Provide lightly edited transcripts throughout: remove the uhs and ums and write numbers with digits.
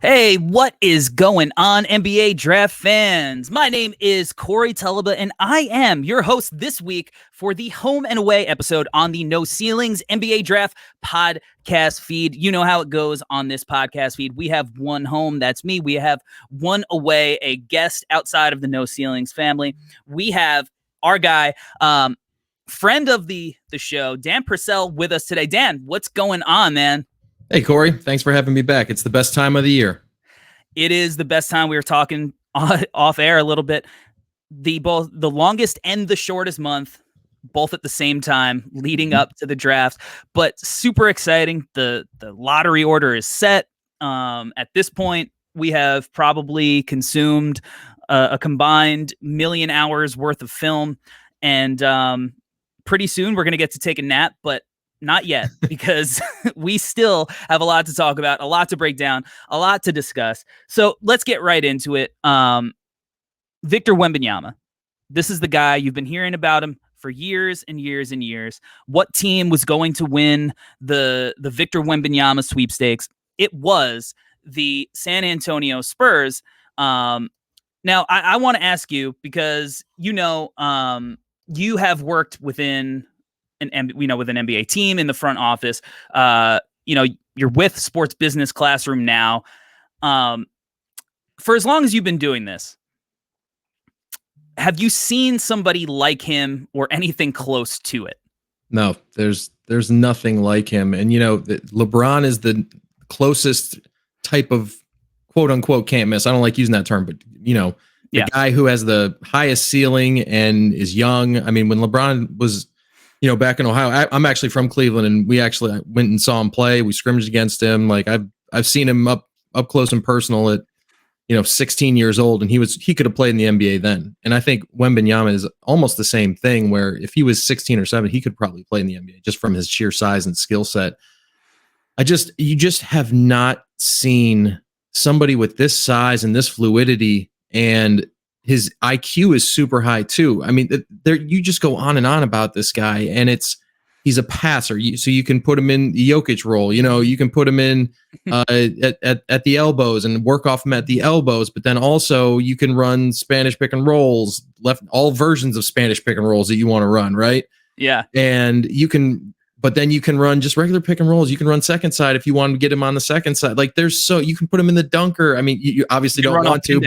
Hey, what is going on, NBA draft fans? My name is Corey Tulaba, and I am your host this week for the home and away episode on the No Ceilings NBA Draft podcast feed. You know how it goes on this podcast feed. We have one home, that's me. We have one away, a guest outside of the No Ceilings family. We have our guy, friend of the show, Dan Purcell, with us today. Dan, what's going on, man? Hey, Corey. Thanks for having me back. It's the best time of the year. It is the best time. We were talking off air a little bit. The longest and the shortest month, both at the same time, leading up to the draft. But super exciting. The lottery order is set. At this point, we have probably consumed a combined 1 million hours worth of film. And pretty soon we're going to get to take a nap, but not yet, because we still have a lot to talk about, a lot to break down, a lot to discuss. So let's get right into it. Victor Wembanyama. This is the guy. You've been hearing about him for years and years and years. What team was going to win the Victor Wembanyama sweepstakes? It was the San Antonio Spurs. Now, I want to ask you, because you have worked within with an NBA team in the front office. You're with Sports Business Classroom now. For as long as you've been doing this, have you seen somebody like him or anything close to it? No, there's nothing like him. And LeBron is the closest type of quote unquote can't miss. I don't like using that term, but the guy who has the highest ceiling and is young. I mean, when LeBron was back in Ohio, I'm actually from Cleveland, and we actually went and saw him play. We scrimmaged against him. Like I've seen him up close and personal at 16 years old, and he could have played in the NBA then. And I think Wembanyama is almost the same thing, where if he was 16 or 7, he could probably play in the NBA just from his sheer size and skill set. You just have not seen somebody with this size and this fluidity, and his IQ is super high too. I mean, you just go on and on about this guy, and he's a passer. So you can put him in the Jokic role. You can put him in at the elbows and work off him at the elbows. But then also you can run Spanish pick and rolls, all versions of Spanish pick and rolls that you want to run, right? Yeah. And but then you can run just regular pick and rolls. You can run second side if you want to get him on the second side. Like you can put him in the dunker. I mean, you obviously don't want to.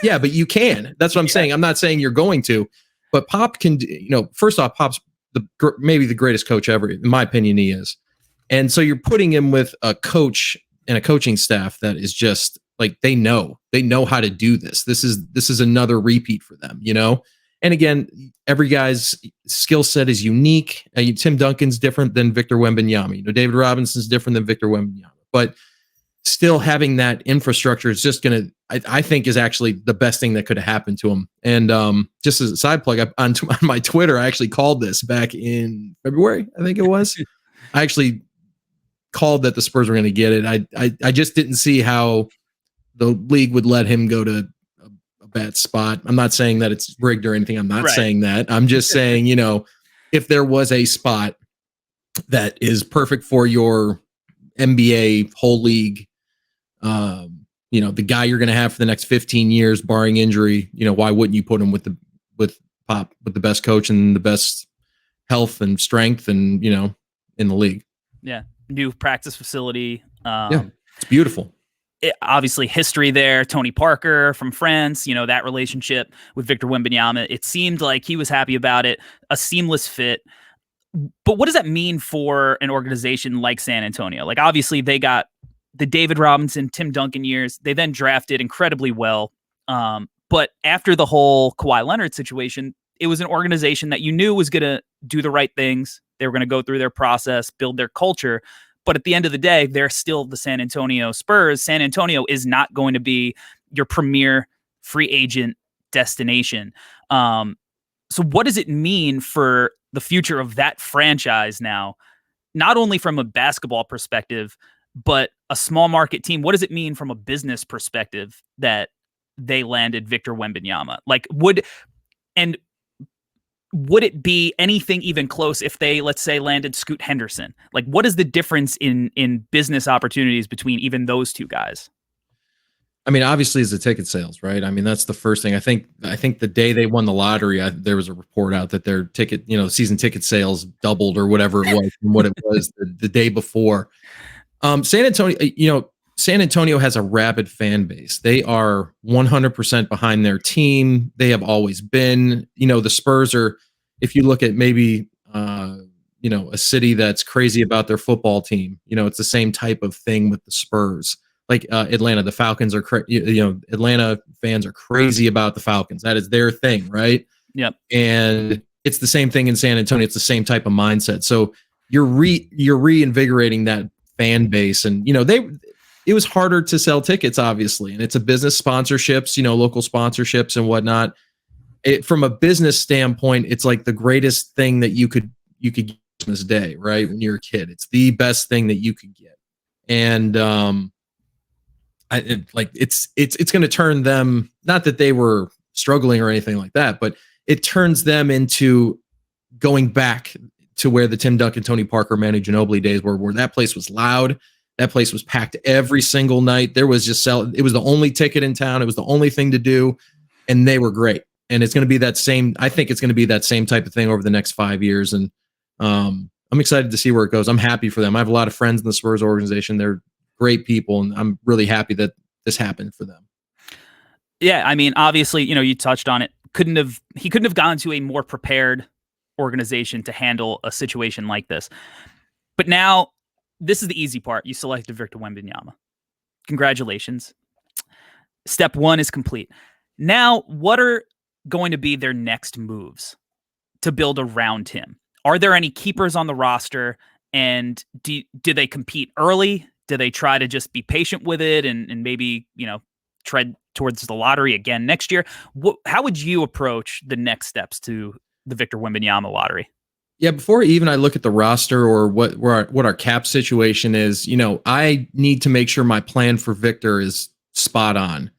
But you can. That's what I'm saying. I'm not saying you're going to, but Pop can. First off, Pop's maybe the greatest coach ever, in my opinion. He is, and so you're putting him with a coach and a coaching staff that is just like they know how to do this. This is another repeat for them. And again, every guy's skill set is unique. Tim Duncan's different than Victor Wembanyama. David Robinson's different than Victor Wembanyama. But still having that infrastructure is just going to, I think, is actually the best thing that could have happened to him. And just as a side plug, on my Twitter, I actually called this back in February, I think it was. I actually called that the Spurs were going to get it. I just didn't see how the league would let him go to bad spot. I'm not saying that it's rigged or anything. I'm not saying that. I'm just saying, if there was a spot that is perfect for your NBA whole league, the guy you're going to have for the next 15 years, barring injury, why wouldn't you put him with Pop, with the best coach and the best health and strength and, in the league? Yeah. New practice facility. It's beautiful. Obviously history there. Tony Parker from France, that relationship with Victor Wembanyama, it seemed like he was happy about it, a seamless fit. But what does that mean for an organization like San Antonio? Like, obviously they got the David Robinson, Tim Duncan years. They then drafted incredibly well. But after the whole Kawhi Leonard situation, it was an organization that you knew was going to do the right things. They were going to go through their process, build their culture. But at the end of the day, they're still the San Antonio Spurs. San Antonio is not going to be your premier free agent destination. So what does it mean for the future of that franchise now, not only from a basketball perspective, but a small market team? What does it mean from a business perspective that they landed Victor Wembanyama? Like, would it be anything even close if they, let's say, landed Scoot Henderson? Like, what is the difference in business opportunities between even those two guys? I mean, obviously, is the ticket sales, right? I mean, that's the first thing. I think the day they won the lottery, there was a report out that their ticket, season ticket sales doubled or whatever it was from what it was the day before. San Antonio, San Antonio has a rabid fan base. They are 100% behind their team. They have always been. The Spurs are, if you look at maybe, a city that's crazy about their football team, it's the same type of thing with the Spurs. Like Atlanta, the Falcons are, Atlanta fans are crazy about the Falcons. That is their thing, right? Yep. And it's the same thing in San Antonio. It's the same type of mindset. So you're reinvigorating that fan base, and it was harder to sell tickets, obviously, and it's a business sponsorships, local sponsorships and whatnot. From a business standpoint, it's like the greatest thing that you could get Christmas Day, right? When you're a kid, it's the best thing that you could get, and it's going to turn them, not that they were struggling or anything like that, but it turns them into going back to where the Tim Duncan, Tony Parker, Manu Ginobili days were, where that place was loud. That place was packed every single night. There was it was the only ticket in town. It was the only thing to do. And they were great. And it's going to be that same, I think it's going to be that same type of thing over the next 5 years. And I'm excited to see where it goes. I'm happy for them. I have a lot of friends in the Spurs organization. They're great people. And I'm really happy that this happened for them. Yeah. I mean, obviously, you touched on it. He couldn't have gone to a more prepared organization to handle a situation like this. But now, this is the easy part. You selected Victor Wembanyama. Congratulations. Step one is complete. Now, what are going to be their next moves to build around him? Are there any keepers on the roster? And do they compete early? Do they try to just be patient with it and maybe, tread towards the lottery again next year? How would you approach the next steps to the Victor Wembanyama lottery? Yeah, before even I look at the roster or what our cap situation is, I need to make sure my plan for Victor is spot on.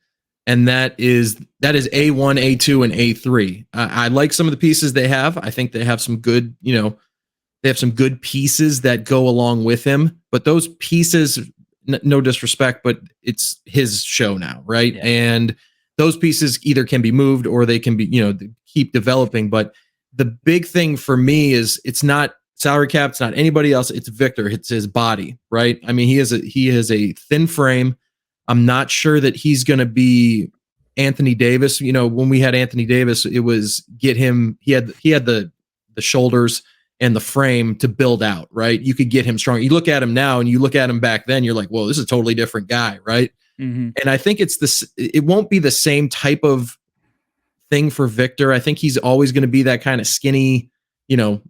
And that is A1, A2, and A3. I like some of the pieces they have. I think they have some good, they have some good pieces that go along with him. But those pieces, no disrespect, but it's his show now, right? Yeah. And those pieces either can be moved or they can be, keep developing. But the big thing for me is it's not salary cap. It's not anybody else. It's Victor. It's his body, right? I mean, he has a thin frame. I'm not sure that he's going to be Anthony Davis. When we had Anthony Davis, it was get him. He had the shoulders and the frame to build out, right? You could get him strong. You look at him now and you look at him back then, you're like, whoa, this is a totally different guy, right? Mm-hmm. And I think it won't be the same type of thing for Victor. I think he's always going to be that kind of skinny,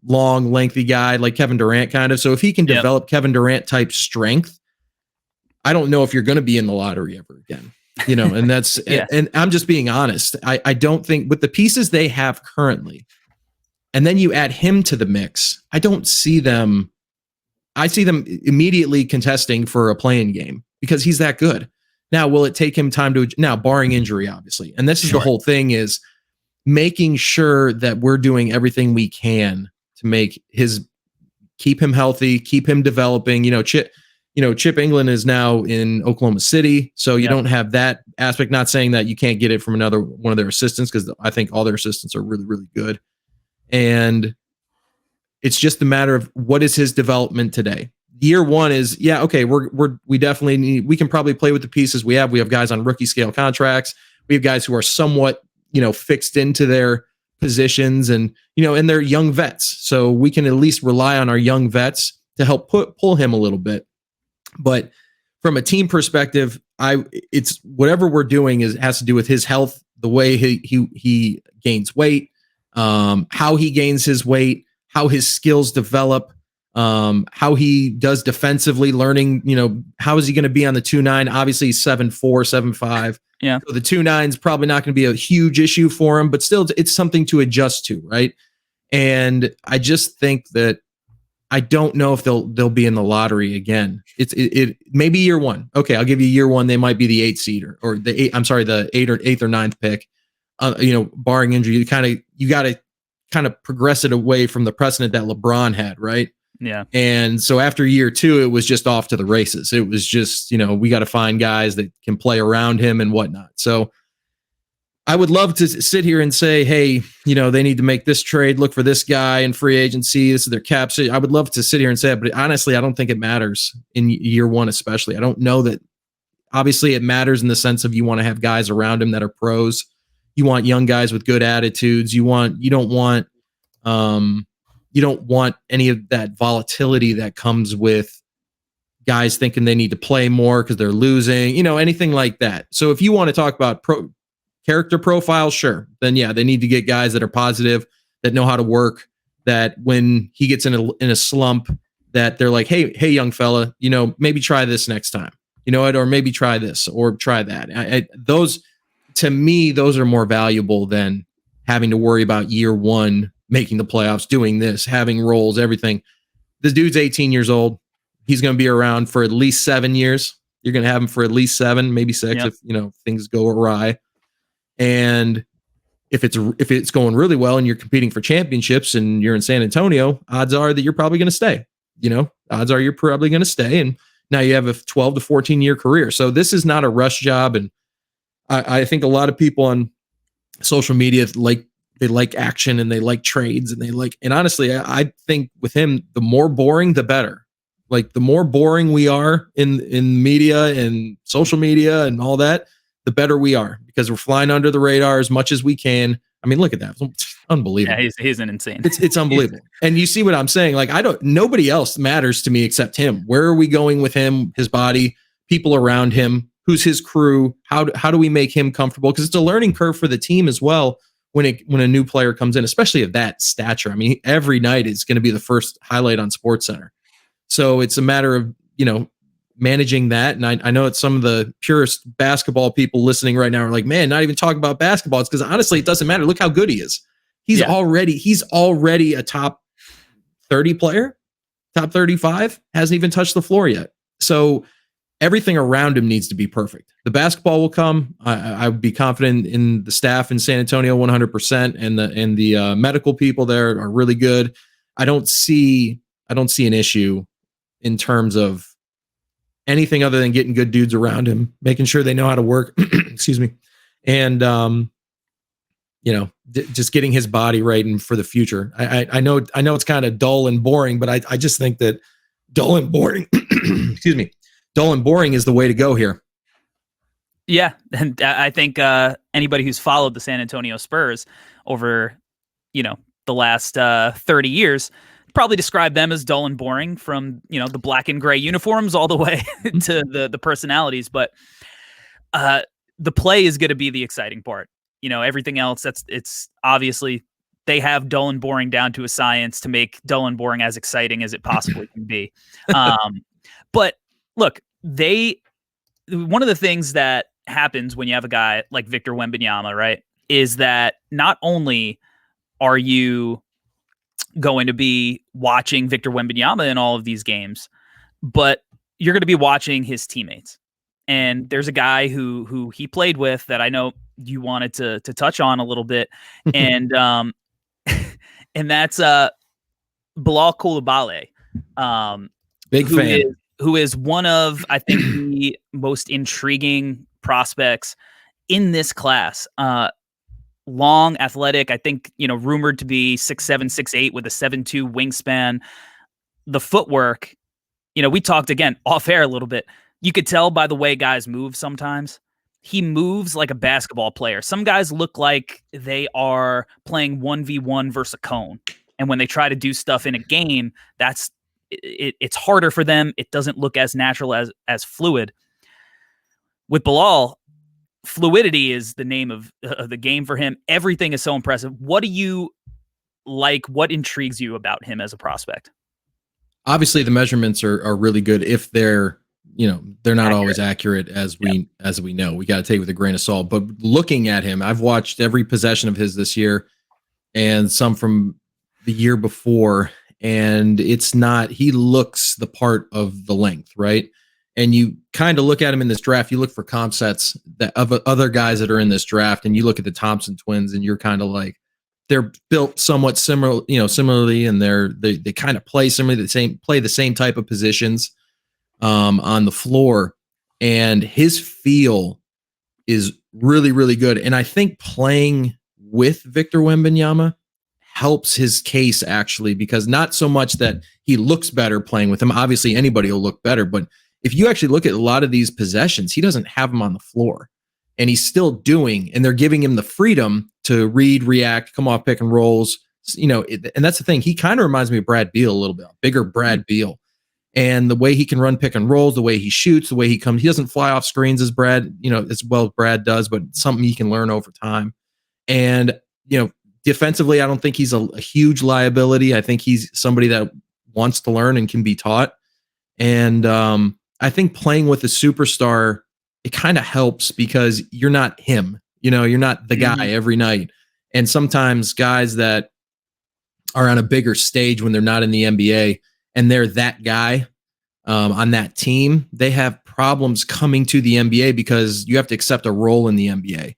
long, lengthy guy like Kevin Durant kind of. So if he can develop Kevin Durant type strength, I don't know if you're going to be in the lottery ever again, and that's, and I'm just being honest. I don't think with the pieces they have currently, and then you add him to the mix, I don't see them. I see them immediately contesting for a play-in game because he's that good. Now, will it take him time now, barring injury, obviously. And this is the whole thing, is making sure that we're doing everything we can to keep him healthy, keep him developing. Chip England is now in Oklahoma City, so you don't have that aspect. Not saying that you can't get it from another one of their assistants, because I think all their assistants are really, really good. And it's just a matter of what is his development today. Year one is, okay, we definitely need, we can probably play with the pieces we have. We have guys on rookie scale contracts. We have guys who are somewhat, fixed into their positions, and, and they're young vets. So we can at least rely on our young vets to help pull him a little bit. But from a team perspective, it's whatever we're doing has to do with his health, the way he gains weight, how he gains his weight, how his skills develop, how he does defensively, learning, how is he going to be on the 2-9? Obviously he's 7'4", 7'5". Yeah. So the 2-9 is probably not going to be a huge issue for him, but still it's something to adjust to, right? And I just think that I don't know if they'll be in the lottery again. It maybe year one. Okay, I'll give you year one. They might be the 8th seed or the 8th or 9th pick. Barring injury, you got to kind of progress it away from the precedent that LeBron had, right? Yeah. And so after year 2, it was just off to the races. It was just, we got to find guys that can play around him and whatnot. So I would love to sit here and say, hey, they need to make this trade, look for this guy in free agency. This is their cap. So I would love to sit here and say it, but honestly, I don't think it matters in year 1, especially. I don't know that. Obviously, it matters in the sense of you want to have guys around him that are pros. You want young guys with good attitudes. You don't want any of that volatility that comes with guys thinking they need to play more because they're losing, anything like that. So if you want to talk about character profile, sure. Then yeah, they need to get guys that are positive, that know how to work, that when he gets in a slump, that they're like, hey, young fella, maybe try this next time. Or maybe try this or try that. Those, to me, those are more valuable than having to worry about year 1, making the playoffs, doing this, having roles, everything. This dude's 18 years old. He's going to be around for at least 7 years. You're going to have him for at least 7, maybe 6 if things go awry. And if it's going really well and you're competing for championships and you're in San Antonio, odds are that you're probably going to stay. Odds are you're probably going to stay. And now you have a 12 to 14 year career. So this is not a rush job. And I think a lot of people on social media they like action and they like trades and honestly, I think with him, the more boring, the better. Like the more boring we are in media and social media and all that, the better we are because we're flying under the radar as much as we can. I mean, look at that. It's unbelievable. Yeah, he's an insane. It's unbelievable. And you see what I'm saying? Like nobody else matters to me except him. Where are we going with him, his body, people around him, who's his crew? How do we make him comfortable? Because it's a learning curve for the team as well when a new player comes in, especially of that stature. I mean, every night is going to be the first highlight on SportsCenter. So it's a matter of, managing that. And I know it's some of the purest basketball people listening right now are like, man, not even talking about basketball. It's because honestly, it doesn't matter. Look how good he is. He's already a top 30 player, top 35, hasn't even touched the floor yet. So everything around him needs to be perfect. The basketball will come. I would be confident in the staff in San Antonio 100%, and the medical people there are really good. I don't see an issue in terms of anything other than getting good dudes around him, making sure they know how to work. Excuse me. And, just getting his body right and for the future. I know it's kind of dull and boring, but I just think that dull and boring, dull and boring is the way to go here. Yeah. And I think anybody who's followed the San Antonio Spurs over, the last 30 years, probably describe them as dull and boring from, the black and gray uniforms all the way to the personalities. But the play is going to be the exciting part. Everything else, it's obviously they have dull and boring down to a science to make dull and boring as exciting as it possibly can be. But look, one of the things that happens when you have a guy like Victor Wembanyama, right, is that not only are you going to be watching Victor Wembanyama in all of these games, but you're going to be watching his teammates. And there's a guy who he played with that I know you wanted to touch on a little bit, and and that's Bilal Coulibaly, big fan, who is one of, I think, the most intriguing prospects in this class. Long, athletic, I think, rumored to be 6'7", 6'8", with a 7'2" wingspan. The footwork, we talked again off air a little bit. You could tell by the way guys move sometimes. He moves like a basketball player. Some guys look like they are playing 1v1 versus a cone. And when they try to do stuff in a game, it's harder for them. It doesn't look as natural as fluid. With Bilal, fluidity is the name of the game for him. Everything is so impressive. What do you like? What intrigues you about him as a prospect? Obviously, the measurements are really good if they're not always accurate as we know. We got to take it with a grain of salt. But looking at him, I've watched every possession of his this year and some from the year before, and he looks the part of the length, right? And you kind of look at him in this draft, you look for comp sets of other guys that are in this draft, and you look at the Thompson twins and you're kind of like, they're built somewhat similarly, and they kind of play the same type of positions on the floor, and his feel is really, really good. And I think playing with Victor Wembanyama helps his case, actually, because not so much that he looks better playing with him. Obviously, anybody will look better, but if you actually look at a lot of these possessions, he doesn't have them on the floor, and he's still doing, and they're giving him the freedom to read, react, come off pick and rolls. And that's the thing. He kind of reminds me of Brad Beal a little bit, bigger Brad Beal. And the way he can run pick and rolls, the way he shoots, the way he comes, he doesn't fly off screens as Brad, as well as Brad does, but something he can learn over time. And, defensively, I don't think he's a huge liability. I think he's somebody that wants to learn and can be taught. And I think playing with a superstar, it kind of helps because you're not him, you're not the guy every night. And sometimes guys that are on a bigger stage when they're not in the NBA and they're that guy on that team, they have problems coming to the NBA because you have to accept a role in the NBA.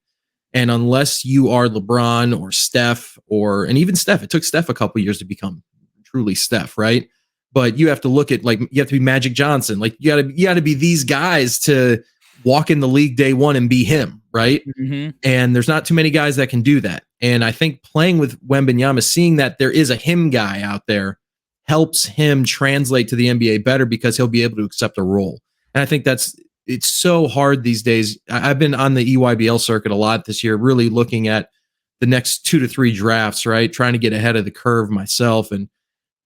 And unless you are LeBron or Steph and even Steph, it took Steph a couple years to become truly Steph, right? But you have to look at, like, you have to be Magic Johnson. Like, you gotta be these guys to walk in the league day one and be him, right? Mm-hmm. And there's not too many guys that can do that. And I think playing with Wembanyama, seeing that there is a him guy out there, helps him translate to the NBA better because he'll be able to accept a role. And I think it's so hard these days. I've been on the EYBL circuit a lot this year, really looking at the next 2 to 3 drafts, right? Trying to get ahead of the curve myself. And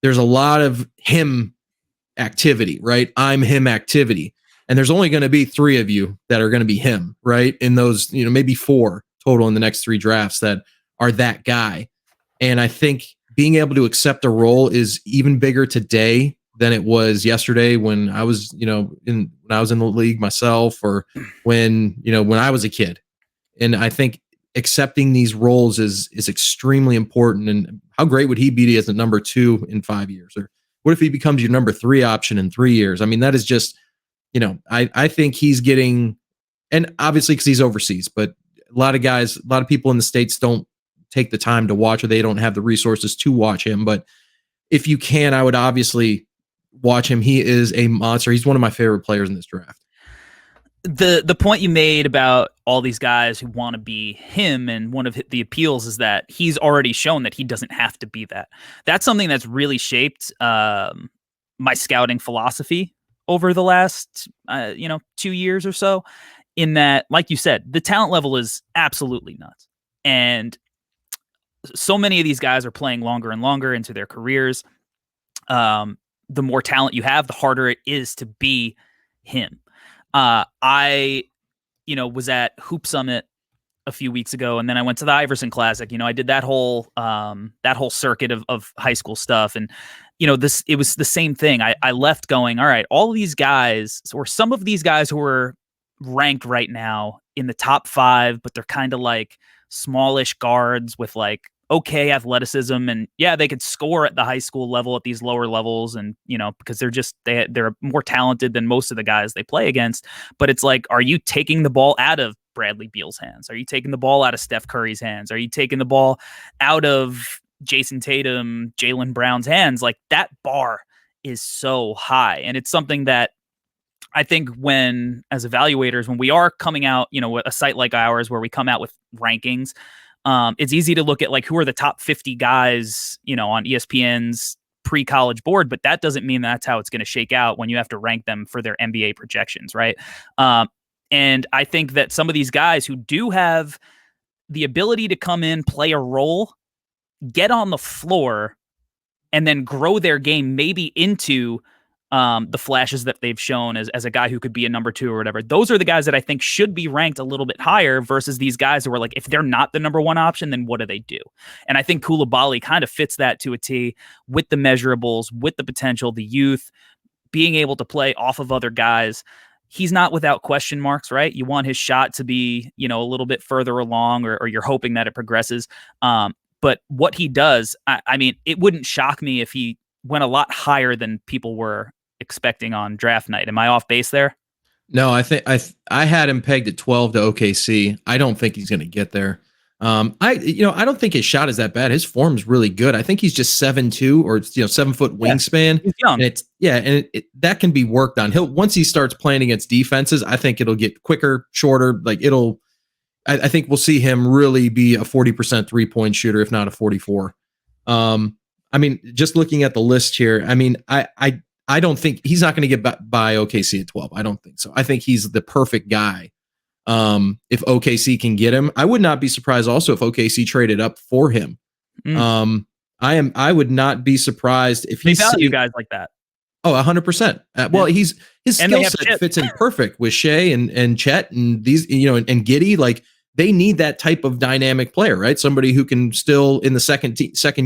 there's a lot of him activity, right? I'm him activity. And there's only going to be 3 of you that are going to be him, right? In those, maybe 4 total in the next 3 drafts that are that guy. And I think being able to accept a role is even bigger today than it was yesterday when I was, when I was in the league myself, or when I was a kid. And I think accepting these roles is extremely important. And how great would he be as a number 2 in 5 years? Or what if he becomes your number 3 option in 3 years? I mean, that is just, I think he's getting, and obviously because he's overseas, but a lot of people in the States don't take the time to watch, or they don't have the resources to watch him. But if you can, I would obviously watch him. He is a monster. He's one of my favorite players in this draft. The point you made about all these guys who want to be him, and one of the appeals is that he's already shown that he doesn't have to be that. That's something that's really shaped my scouting philosophy over the last 2 years or so, in that, like you said, the talent level is absolutely nuts. And so many of these guys are playing longer and longer into their careers. The more talent you have, the harder it is to be him. I was at Hoop Summit a few weeks ago, and then I went to the Iverson Classic. I did that whole circuit of high school stuff, and it was the same thing. I left going, all right, all of these guys, or some of these guys who are ranked right now in the top 5, but they're kind of like smallish guards with like okay athleticism, and yeah, they could score at the high school level at these lower levels, and because they're more talented than most of the guys they play against. But it's like, are you taking the ball out of Bradley Beal's hands? Are you taking the ball out of Steph Curry's hands? Are you taking the ball out of Jason Tatum, Jaylen Brown's hands? Like, that bar is so high, and it's something that I think as evaluators, when we are coming out, a site like ours where we come out with rankings, it's easy to look at like who are the top 50 guys, on ESPN's pre-college board, but that doesn't mean that's how it's going to shake out when you have to rank them for their NBA projections, right? And I think that some of these guys who do have the ability to come in, play a role, get on the floor, and then grow their game maybe into the flashes that they've shown as a guy who could be a number 2 or whatever. Those are the guys that I think should be ranked a little bit higher versus these guys who are like, if they're not the number 1 option, then what do they do? And I think Coulibaly kind of fits that to a T, with the measurables, with the potential, the youth, being able to play off of other guys. He's not without question marks, right? You want his shot to be, a little bit further along, or you're hoping that it progresses. But what he does, I mean, it wouldn't shock me if he went a lot higher than people were expecting on draft night. Am I off base there? No, I think I had him pegged at 12 to OKC. I don't think he's going to get there. I don't think his shot is that bad. His form's really good. I think he's just 7'2" or 7-foot wingspan. He's young. And that can be worked on. Once he starts playing against defenses, I think it'll get quicker, shorter. I think we'll see him really be a 40% 3-point shooter, if not a 44. Just looking at the list here, I don't think he's not going to get by OKC at 12. I don't think so. I think he's the perfect guy. If OKC can get him, I would not be surprised also if OKC traded up for him. I would not be surprised if they value guys like that. Oh, 100%. Well, his skill set fits in perfect with Shea and Chet and these, and Giddey. Like, they need that type of dynamic player, right? Somebody who can still in the second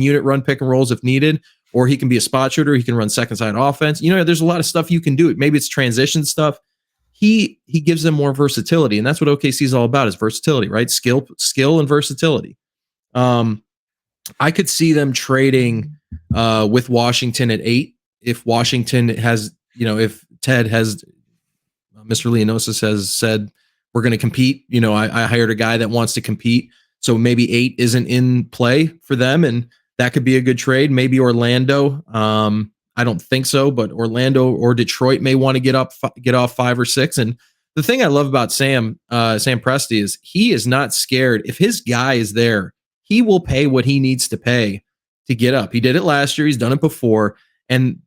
unit run pick and rolls if needed, or he can be a spot shooter. He can run second side offense. There's a lot of stuff you can do. Maybe it's transition stuff. He gives them more versatility, and that's what OKC is all about, is versatility, right? Skill and versatility. I could see them trading with Washington at 8 if Washington has, if Ted has, Mr. Leonosis has said, we're going to compete. I hired a guy that wants to compete. So maybe 8 isn't in play for them, and that could be a good trade. Maybe Orlando. I don't think so, but Orlando or Detroit may want to get off 5 or 6. And the thing I love about Sam Presti is he is not scared. If his guy is there, he will pay what he needs to pay to get up. He did it last year. He's done it before. And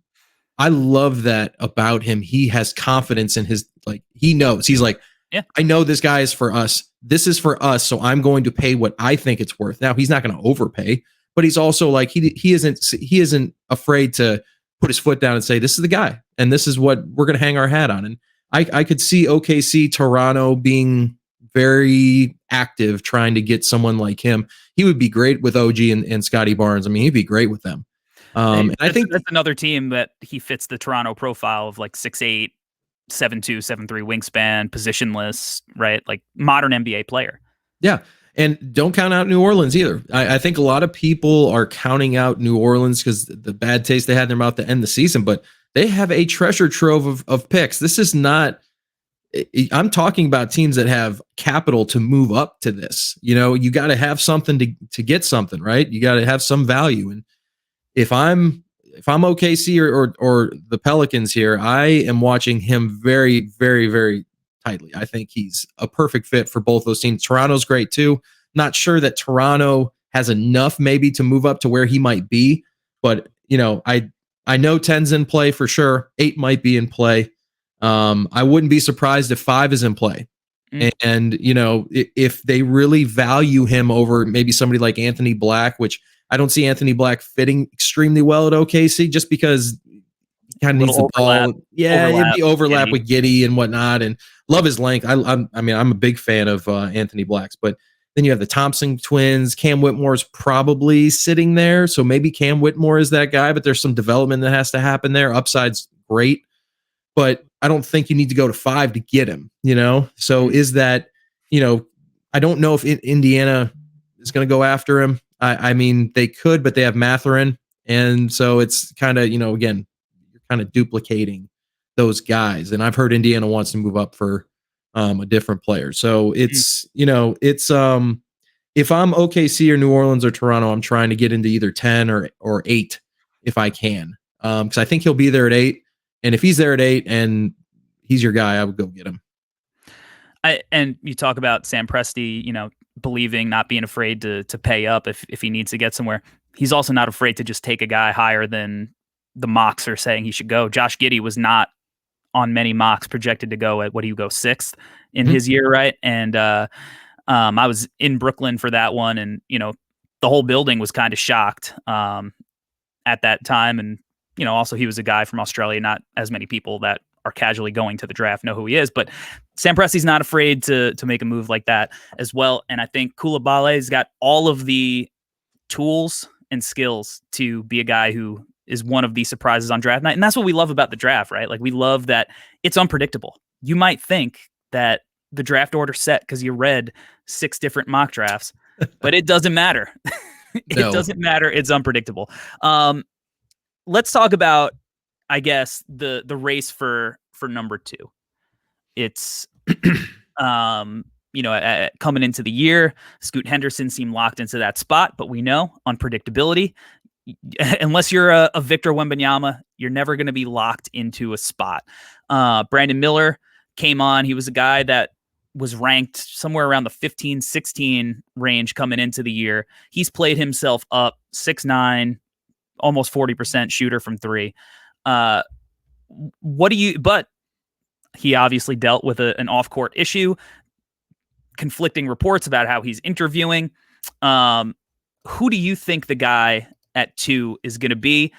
I love that about him. He has confidence in his, he knows. He's like, yeah, I know this guy is for us. This is for us. So I'm going to pay what I think it's worth. Now, he's not going to overpay, but he's also like, he isn't afraid to put his foot down and say, this is the guy, and this is what we're going to hang our hat on. And I could see OKC, Toronto being very active trying to get someone like him. He would be great with OG and Scotty Barnes. He'd be great with them. And I think that's another team that he fits the Toronto profile of 6'8", 7'2", 7'3" wingspan, positionless, right? Like modern NBA player. Yeah. And don't count out New Orleans either. I think a lot of people are counting out New Orleans because the bad taste they had in their mouth to end the season, but they have a treasure trove of picks. This is not, I'm talking about teams that have capital to move up to this. You got to have something to get something, right? You got to have some value. And if I'm OKC or the Pelicans here, I am watching him very, very, very tightly. I think he's a perfect fit for both those teams. Toronto's great too. Not sure that Toronto has enough maybe to move up to where he might be, but I know 10's in play for sure. 8 might be in play. I wouldn't be surprised if 5 is in play. And if they really value him over maybe somebody like Anthony Black, which I don't see Anthony Black fitting extremely well at OKC, just because he kind of needs the ball. Yeah, it'd be overlap with Giddey and whatnot, and love his length. I'm a big fan of Anthony Black's, but then you have the Thompson twins. Cam Whitmore's probably sitting there, so maybe Cam Whitmore is that guy, but there's some development that has to happen there. Upside's great, but I don't think you need to go to 5 to get him, So is that, I don't know if Indiana is going to go after him. They could, but they have Mathurin. And so it's kind of, again, you're kind of duplicating those guys. And I've heard Indiana wants to move up for a different player. So it's, if I'm OKC or New Orleans or Toronto, I'm trying to get into either 10 or 8 if I can. Because I think he'll be there at 8. And if he's there at 8 and he's your guy, I would go get him. And you talk about Sam Presti, believing, not being afraid to pay up if he needs to get somewhere. He's also not afraid to just take a guy higher than the mocks are saying he should go. Josh Giddey was not on many mocks projected to go at 6th in his year, right? And I was in Brooklyn for that one, and the whole building was kind of shocked at that time. And also he was a guy from Australia. Not as many people that are casually going to the draft know who he is, but Sam Presti's not afraid to make a move like that as well. And I think Coulibaly's got all of the tools and skills to be a guy who is one of the surprises on draft night. And that's what we love about the draft, right? Like, we love that it's unpredictable. You might think that the draft order's set because you read 6 different mock drafts, but it doesn't matter. Doesn't matter. It's unpredictable. Let's talk about, I guess, the race for number 2. It's coming into the year, Scoot Henderson seemed locked into that spot, but we know unpredictability. Unless you're a Victor Wembanyama, you're never going to be locked into a spot. Brandon Miller came on. He was a guy that was ranked somewhere around the 15, 16 range coming into the year. He's played himself up 6'9", almost 40% shooter from three. But he obviously dealt with an off-court issue, conflicting reports about how he's interviewing. Who do you think the guy at 2 is going to be?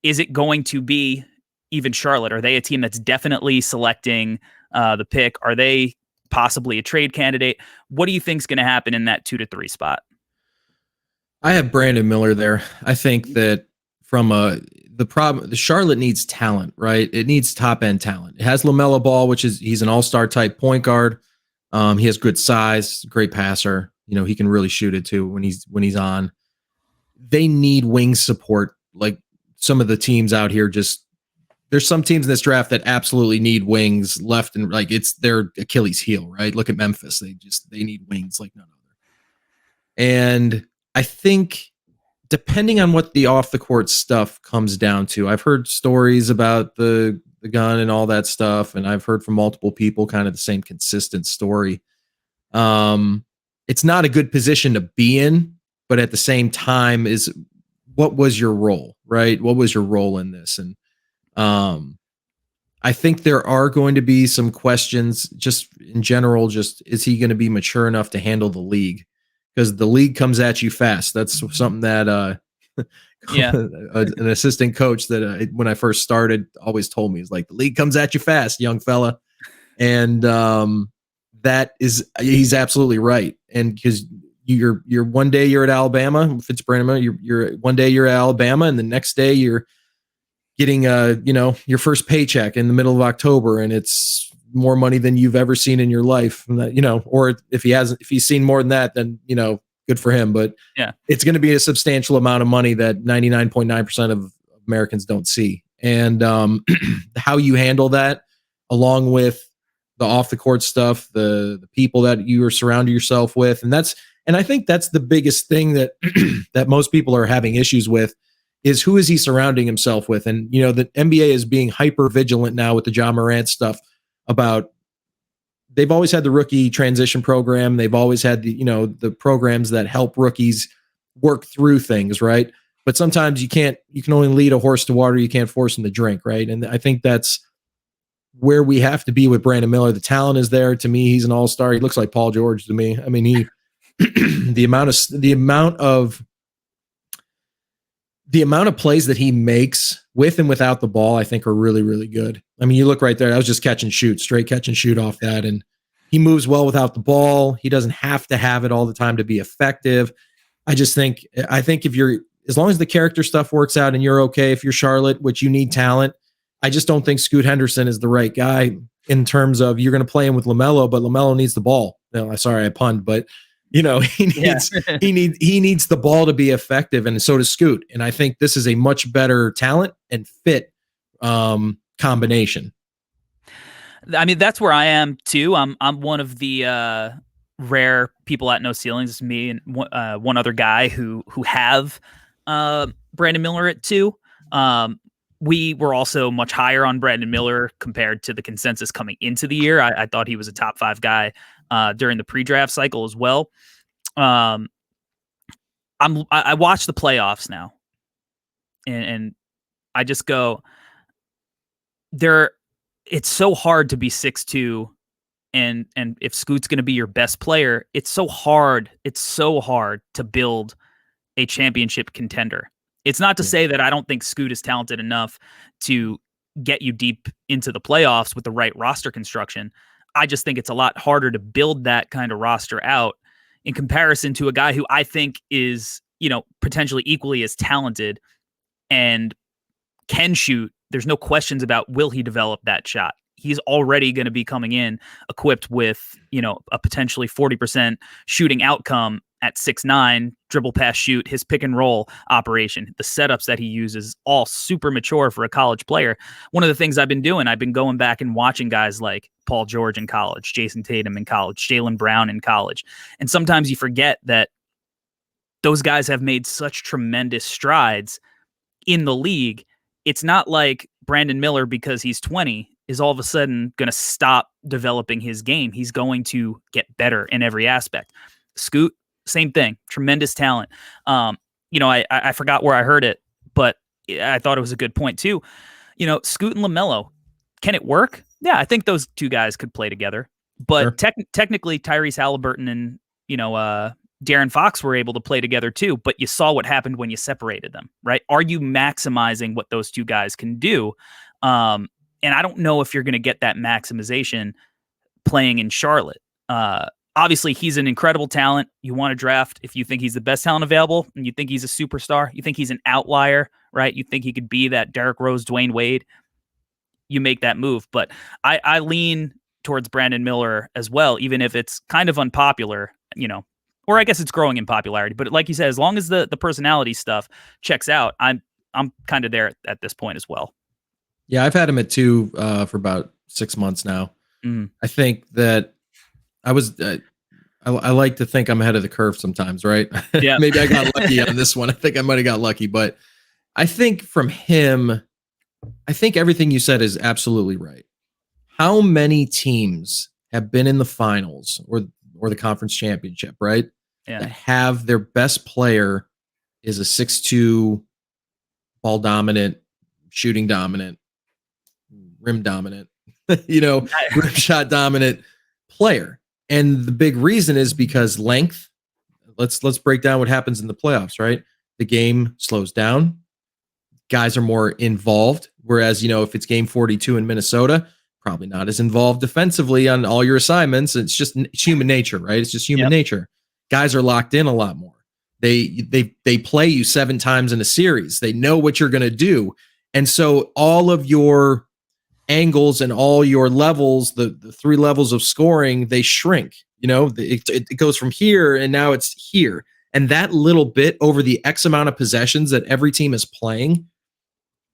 Is it going to be even Charlotte? Are they a team that's definitely selecting the pick? Are they possibly a trade candidate? What do you think is going to happen in that 2 to 3 spot? I have Brandon Miller there. I think that the Charlotte needs talent, right? It needs top end talent. It has LaMelo Ball, he's an all-star type point guard. He has good size, great passer. He can really shoot it too when he's on. They need wing support. Like some of the teams out here, there's some teams in this draft that absolutely need wings left and like it's their Achilles heel, right? Look at Memphis. They need wings like none other. And I think depending on what the off the court stuff comes down to, I've heard stories about the gun and all that stuff. And I've heard from multiple people kind of the same consistent story. It's not a good position to be in, but at the same time what was your role, right? What was your role in this? And I think there are going to be some questions just in general, is he going to be mature enough to handle the league? Because the league comes at you fast. That's something that an assistant coach that when I first started always told me, is like, the league comes at you fast, young fella. And he's absolutely right. And because you're one day you're at Alabama, if it's Brandon Miller, you're one day you're at Alabama, and the next day you're getting your first paycheck in the middle of October, and it's more money than you've ever seen in your life. Or if he's seen more than that, then good for him. But yeah, it's going to be a substantial amount of money that 99.9% of Americans don't see. And how you handle that, along with the off the court stuff, the people that you are surrounding yourself with, and I think that's the biggest thing that that most people are having issues with, is who is he surrounding himself with? And the NBA is being hyper vigilant now with the Ja Morant stuff. They've always had the rookie transition program. They've always had the programs that help rookies work through things, right? But sometimes you can only lead a horse to water. You can't force him to drink, right? And I think that's where we have to be with Brandon Miller. The talent is there. To me, he's an all-star. He looks like Paul George to me. I mean, the amount of plays that he makes with and without the ball, I think, are really, really good. I mean, you look right there. I was just straight catch and shoot off that. And he moves well without the ball. He doesn't have to have it all the time to be effective. I think as long as the character stuff works out and you're okay, if you're Charlotte, which you need talent, I just don't think Scoot Henderson is the right guy in terms of you're going to play him with LaMelo, but LaMelo needs the ball. No, sorry, I punned, but he needs the ball to be effective, and so does Scoot. And I think this is a much better talent and fit combination. I mean, that's where I am too. I'm one of the rare people at No Ceilings. It's me and one other guy who have Brandon Miller at 2. We were also much higher on Brandon Miller compared to the consensus coming into the year. I thought he was a top 5 guy during the pre-draft cycle as well. I watch the playoffs now, and I just go, it's so hard to be 6'2", and if Scoot's going to be your best player, it's so hard to build a championship contender. It's not to say that I don't think Scoot is talented enough to get you deep into the playoffs with the right roster construction. I just think it's a lot harder to build that kind of roster out in comparison to a guy who I think is, potentially equally as talented and can shoot. There's no questions about will he develop that shot. He's already going to be coming in equipped with, a potentially 40% shooting outcome at 6'9", dribble, pass, shoot, his pick and roll operation, the setups that he uses, all super mature for a college player. One of the things I've been doing, I've been going back and watching guys like Paul George in college, Jason Tatum in college, Jaylen Brown in college. And sometimes you forget that those guys have made such tremendous strides in the league. It's not like Brandon Miller, because he's 20, is all of a sudden going to stop developing his game. He's going to get better in every aspect. Scoot, same thing, tremendous talent. I forgot where I heard it, but I thought it was a good point too. Scoot and LaMelo, can it work? Yeah, I think those two guys could play together. But Sure. Technically, Tyrese Halliburton and De'Aaron Fox were able to play together too. But you saw what happened when you separated them, right? Are you maximizing what those two guys can do? And I don't know if you're going to get that maximization playing in Charlotte. Obviously, he's an incredible talent. You want to draft if you think he's the best talent available and you think he's a superstar. You think he's an outlier, right? You think he could be that Derrick Rose, Dwayne Wade. You make that move. But I lean towards Brandon Miller as well, even if it's kind of unpopular, or I guess it's growing in popularity. But like you said, as long as the personality stuff checks out, I'm kind of there at this point as well. Yeah, I've had him at 2 for about 6 months now. I think that I was I like to think I'm ahead of the curve sometimes, right? Yeah. Maybe I got lucky on this one. I think I might have got lucky, but I think from him, I think everything you said is absolutely right. How many teams have been in the finals or the conference championship, right? Yeah. That have their best player is a 6'2", ball dominant, shooting dominant, rim dominant, rim shot dominant player. And the big reason is because length. Let's break down what happens in the playoffs, right? The game slows down. Guys are more involved. Whereas, if it's game 42 in Minnesota, probably not as involved defensively on all your assignments. It's human nature, right? It's just human nature. Guys are locked in a lot more. They play you 7 times in a series. They know what you're going to do. And so all of your angles and all your levels, the 3 levels of scoring, they shrink. It goes from here and now it's here. And that little bit over the X amount of possessions that every team is playing,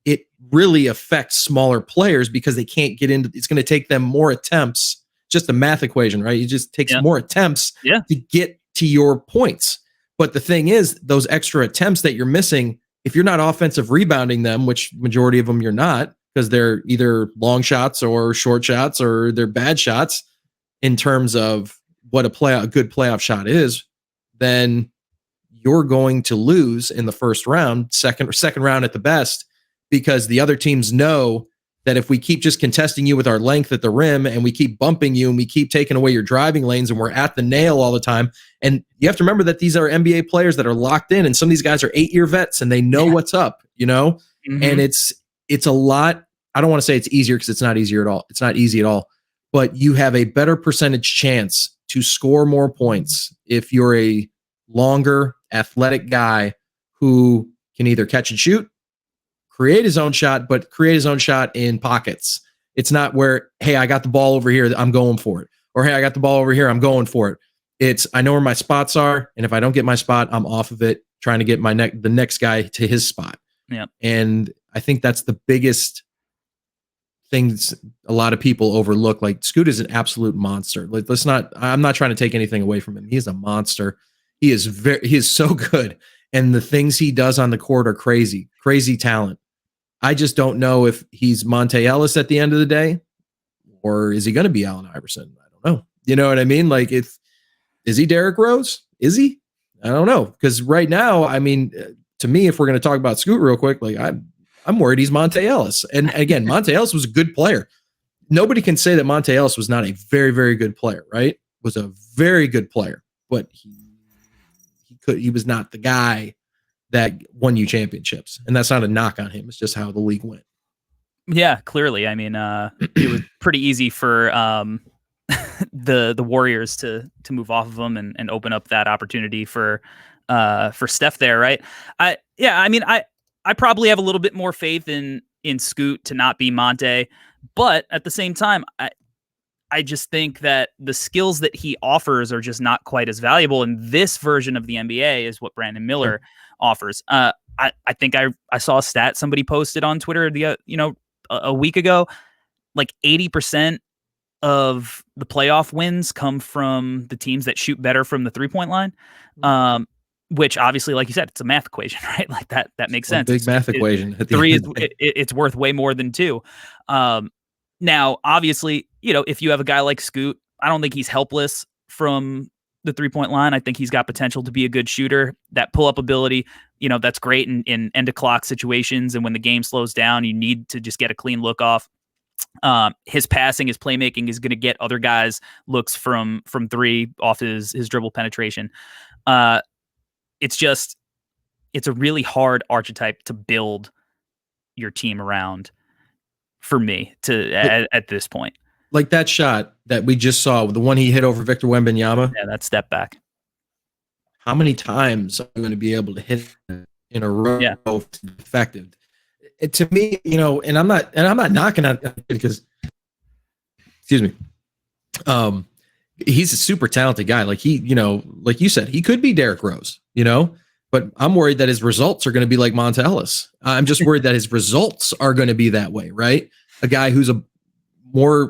it really affects smaller players because they can't get into. It's going to take them more attempts. Just a math equation, right? It just takes more attempts to get to your points. But the thing is, those extra attempts that you're missing, if you're not offensive rebounding them, which majority of them you're not, because they're either long shots or short shots or they're bad shots in terms of what a good playoff shot is, then you're going to lose in the first round, second round at the best, because the other teams know that if we keep just contesting you with our length at the rim and we keep bumping you and we keep taking away your driving lanes and we're at the nail all the time. And you have to remember that these are NBA players that are locked in, and some of these guys are 8-year vets and they know what's up, and it's a lot. I don't want to say it's easier because it's not easier at all. It's not easy at all, but you have a better percentage chance to score more points if you're a longer athletic guy who can either catch and shoot, create his own shot, but create his own shot in pockets. It's not where, hey, I got the ball over here, I'm going for it. Or, hey, I got the ball over here, I'm going for it. It's, I know where my spots are, and if I don't get my spot, I'm off of it, trying to get the next guy to his spot. Yeah. And I think that's the biggest things a lot of people overlook. Like, Scoot is an absolute monster. Like, I'm not trying to take anything away from him. He's a monster. He is so good. And the things he does on the court are crazy talent. I just don't know if he's Monte Ellis at the end of the day, or is he going to be Allen Iverson? I don't know. You know what I mean? Like, is he Derrick Rose? Is he? I don't know. Because right now, I mean, to me, if we're going to talk about Scoot real quick, like I'm worried he's Monte Ellis. And again, Monte Ellis was a good player. Nobody can say that Monte Ellis was not a very, very good player, right? Was a very good player, but he was not the guy that won you championships. And that's not a knock on him. It's just how the league went. Yeah, clearly. I mean, it was pretty easy for the Warriors to move off of him and open up that opportunity for Steph there, right? I probably have a little bit more faith in Scoot to not be Monte, but at the same time, I I just think that the skills that he offers are just not quite as valuable. And this version of the NBA is what Brandon Miller offers. I think I saw a stat somebody posted on Twitter a week ago, like 80% of the playoff wins come from the teams that shoot better from the 3-point line. Which obviously, like you said, it's a math equation, right? Like that makes sense. Big math equation. Three it's worth way more than 2. Now, obviously, if you have a guy like Scoot, I don't think he's helpless from the 3-point line. I think he's got potential to be a good shooter. That pull-up ability, that's great in end-of-clock situations. And when the game slows down, you need to just get a clean look off. His passing, his playmaking is going to get other guys looks from 3 off his dribble penetration. It's a really hard archetype to build your team around for me at this point. Like that shot that we just saw, the one he hit over Victor Wembanyama. Yeah, that step back. How many times are you going to be able to hit in a row effective? To me, and I'm not knocking on it because, excuse me, he's a super talented guy. Like like you said, he could be Derrick Rose, but I'm worried that his results are going to be like Monta Ellis. I'm just worried that his results are going to be that way, right? A guy who's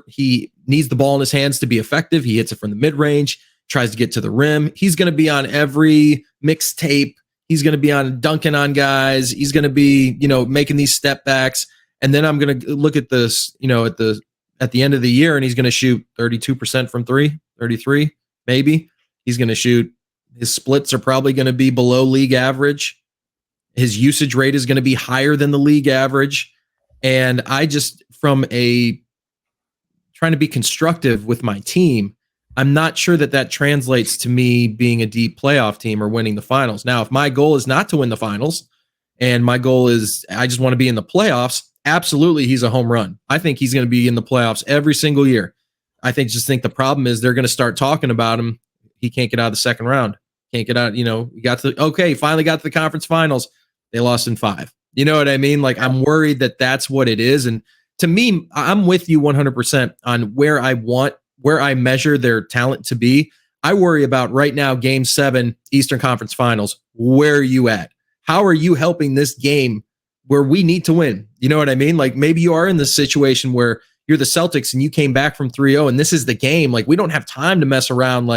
he needs the ball in his hands to be effective. He hits it from the mid-range, tries to get to the rim. He's going to be on every mixtape. He's going to be on dunking on guys. He's going to be, making these step backs. And then I'm going to look at this, at the end of the year, and he's going to shoot 32% from 3, 33, maybe. He's going to shoot. His splits are probably going to be below league average. His usage rate is going to be higher than the league average. And I just, from trying to be constructive with my team, I'm not sure that translates to me being a deep playoff team or winning the finals. Now, if my goal is not to win the finals and my goal is I just want to be in the playoffs, absolutely he's a home run. I think he's going to be in the playoffs every single year. I think the problem is they're going to start talking about him. He can't get out of the second round. Can't get out, finally got to the conference finals. They lost in 5. You know what I mean? Like, I'm worried that that's what it is. And to me, I'm with you 100% on where I measure their talent to be. I worry about right now, Game 7, Eastern Conference Finals. Where are you at? How are you helping this game where we need to win? You know what I mean? Like, maybe you are in this situation where you're the Celtics and you came back from 3-0 and this is the game. Like, we don't have time to mess around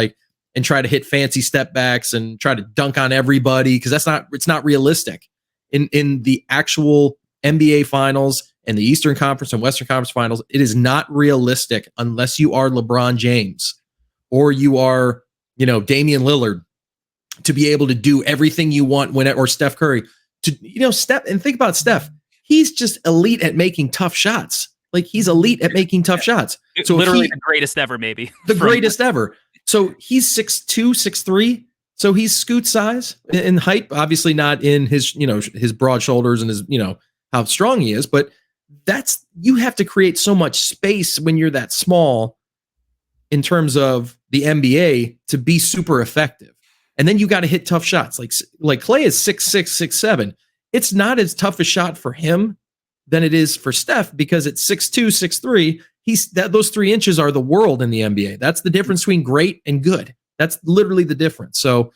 and try to hit fancy step backs and try to dunk on everybody, because it's not realistic. In the actual NBA Finals and the Eastern Conference and Western Conference Finals, it is not realistic unless you are LeBron James or you are, Damian Lillard, to be able to do everything you want or Steph Curry to, Steph. And think about Steph. He's just elite at making tough shots. Like, he's elite at making tough shots. So literally the greatest ever, maybe. The greatest ever. So he's 6'2", 6'3". So he's Scoot size in height, obviously not in his, his broad shoulders and his, how strong he is, but you have to create so much space when you're that small in terms of the NBA to be super effective. And then you got to hit tough shots. Like Clay is 6'6", 6'7". It's not as tough a shot for him than it is for Steph, because at 6'2", 6'3", those 3 inches are the world in the NBA. That's the difference between great and good. That's literally the difference. So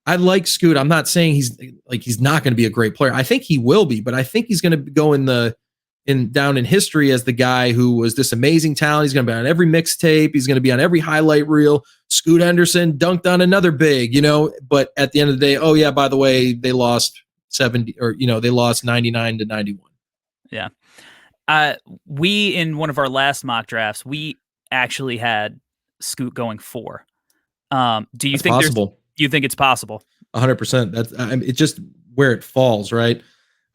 I like Scoot. I'm not saying he's not going to be a great player. I think he will be, but I think he's going to go down in history as the guy who was this amazing talent. He's going to be on every mixtape. He's going to be on every highlight reel. Scoot Henderson dunked on another big, but at the end of the day, oh yeah, by the way, they lost 70 or, they lost 99-91. Yeah. We, in one of our last mock drafts, we actually had Scoot going 4. Do you think possible? Do you think it's possible? 100%. That's it's just where it falls, right?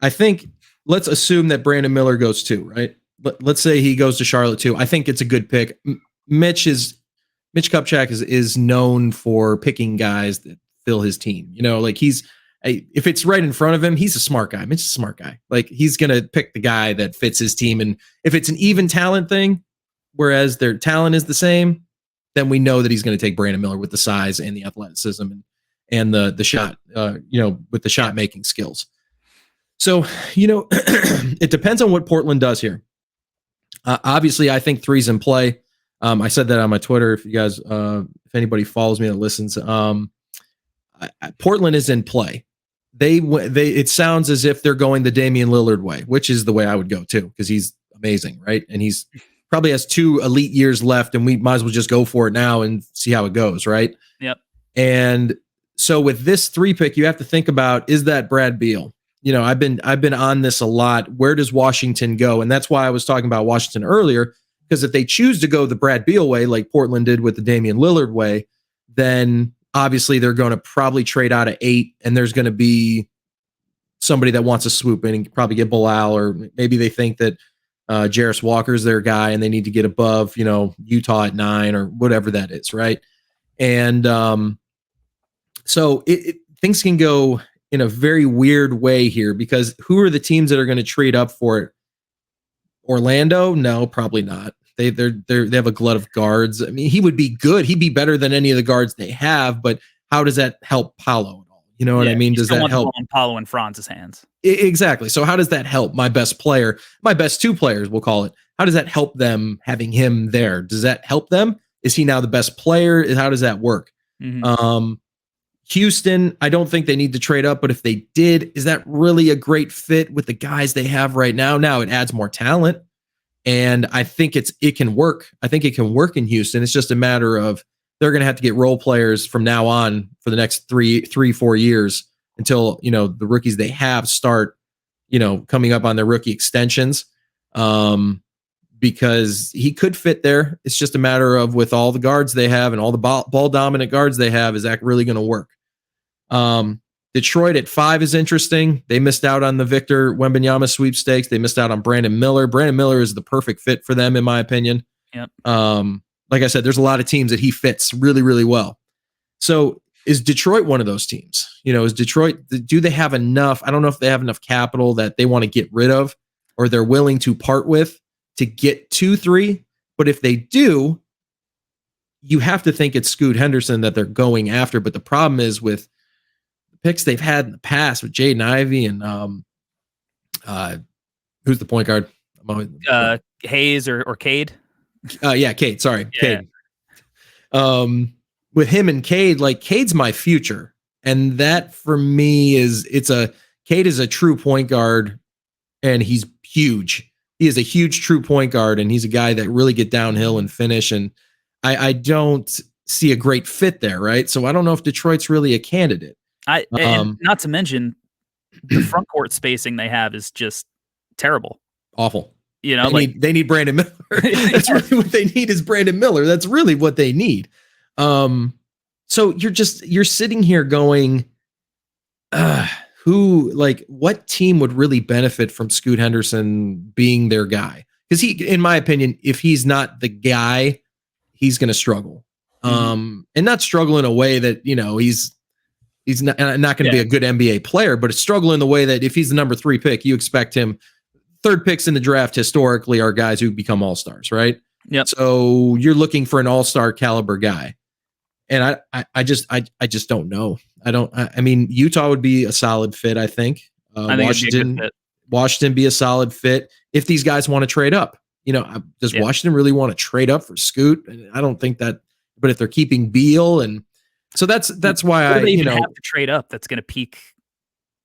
I think let's assume that Brandon Miller goes 2, right? Let's say he goes to Charlotte 2. I think it's a good pick. Mitch Kupchak is known for picking guys that fill his team. If it's right in front of him, he's a smart guy. Mitch is a smart guy. Like, he's going to pick the guy that fits his team. And if it's an even talent thing, whereas their talent is the same, then we know that he's going to take Brandon Miller with the size and the athleticism and the shot, with the shot making skills. So, it depends on what Portland does here. Obviously, I think 3's in play. I said that on my Twitter. If you guys, if anybody follows me that listens, Portland is in play. It sounds as if they're going the Damian Lillard way, which is the way I would go too, because he's amazing, right? And he's probably has 2 elite years left, and we might as well just go for it now and see how it goes, right? Yep. And so with this 3 pick, you have to think about, is that Brad Beal? I've been on this a lot. Where does Washington go? And that's why I was talking about Washington earlier, because if they choose to go the Brad Beal way, like Portland did with the Damian Lillard way, then obviously they're going to probably trade out of 8, and there's going to be somebody that wants to swoop in and probably get Bilal, or maybe they think that Jarris Walker's their guy and they need to get above, Utah at 9 or whatever that is, right? And so things can go in a very weird way here, because who are the teams that are going to trade up for it? Orlando? No, probably not. They have a glut of guards. I mean, he would be good. He'd be better than any of the guards they have, but how does that help Paolo at all? You know what I mean? Does that help Paolo in Franz's hands? Exactly. So how does that help my best player, my best 2 players, we'll call it? How does that help them having him there? Does that help them? Is he now the best player? How does that work? Mm-hmm. Houston, I don't think they need to trade up, but if they did, is that really a great fit with the guys they have right now? Now it adds more talent, and I think it can work. I think it can work in Houston. It's just a matter of they're going to have to get role players from now on for the next 3-4 years until, the rookies they have start, coming up on their rookie extensions. Because he could fit there. It's just a matter of, with all the guards they have and all the ball dominant guards they have, is that really going to work? Detroit at 5 is interesting. They missed out on the Victor Wembanyama sweepstakes. They missed out on Brandon Miller. Brandon Miller is the perfect fit for them, in my opinion. Yep. Like I said, there's a lot of teams that he fits really, really well. So is Detroit one of those teams? Is Detroit, do they have enough? I don't know if they have enough capital that they want to get rid of, or they're willing to part with to get 2-3. But if they do, you have to think it's Scoot Henderson that they're going after. But the problem is, with the picks they've had in the past with Jaden Ivey and who's the point guard? Hayes or Cade? Yeah, Cade. Sorry, yeah. Cade. With him and Cade, like, Cade's my future, and that for me Cade is a true point guard, and he's huge. He is a huge true point guard, and he's a guy that really get downhill and finish. And I don't see a great fit there, right? So I don't know if Detroit's really a candidate. And not to mention, the front court spacing they have is just terrible, awful. They need Brandon Miller. That's really what they need, is Brandon Miller. That's really what they need. So you're sitting here going, what team would really benefit from Scoot Henderson being their guy? Because in my opinion, if he's not the guy, he's going to struggle. And not struggle in a way that, he's not going to be a good NBA player, but a struggle in the way that if he's the number 3 pick, you expect him. 3rd picks in the draft historically are guys who become all-stars, right? Yep. So you're looking for an all-star caliber guy. And I just don't know. I mean, Utah would be a solid fit, I think. Washington be a solid fit if these guys want to trade up. Does Washington really want to trade up for Scoot? I don't think that. But if they're keeping Beal, and so that's why have to trade up. That's going to pique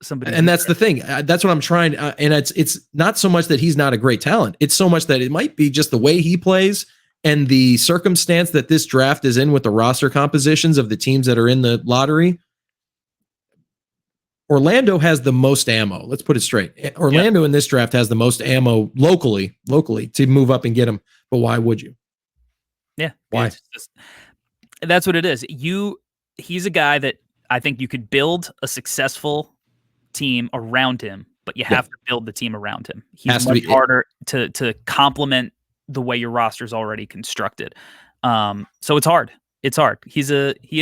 somebody. And that's the thing. That's what I'm trying. And it's not so much that he's not a great talent. It's so much that it might be just the way he plays and the circumstance that this draft is in with the roster compositions of the teams that are in the lottery. Orlando has the most ammo. Let's put it straight. Orlando in this draft has the most ammo locally to move up and get him. But why would you? Yeah. Why? That's what it is. He's a guy that I think you could build a successful team around him, but you have to build the team around him. He's much harder to complement the way your roster is already constructed. So it's hard. It's hard. He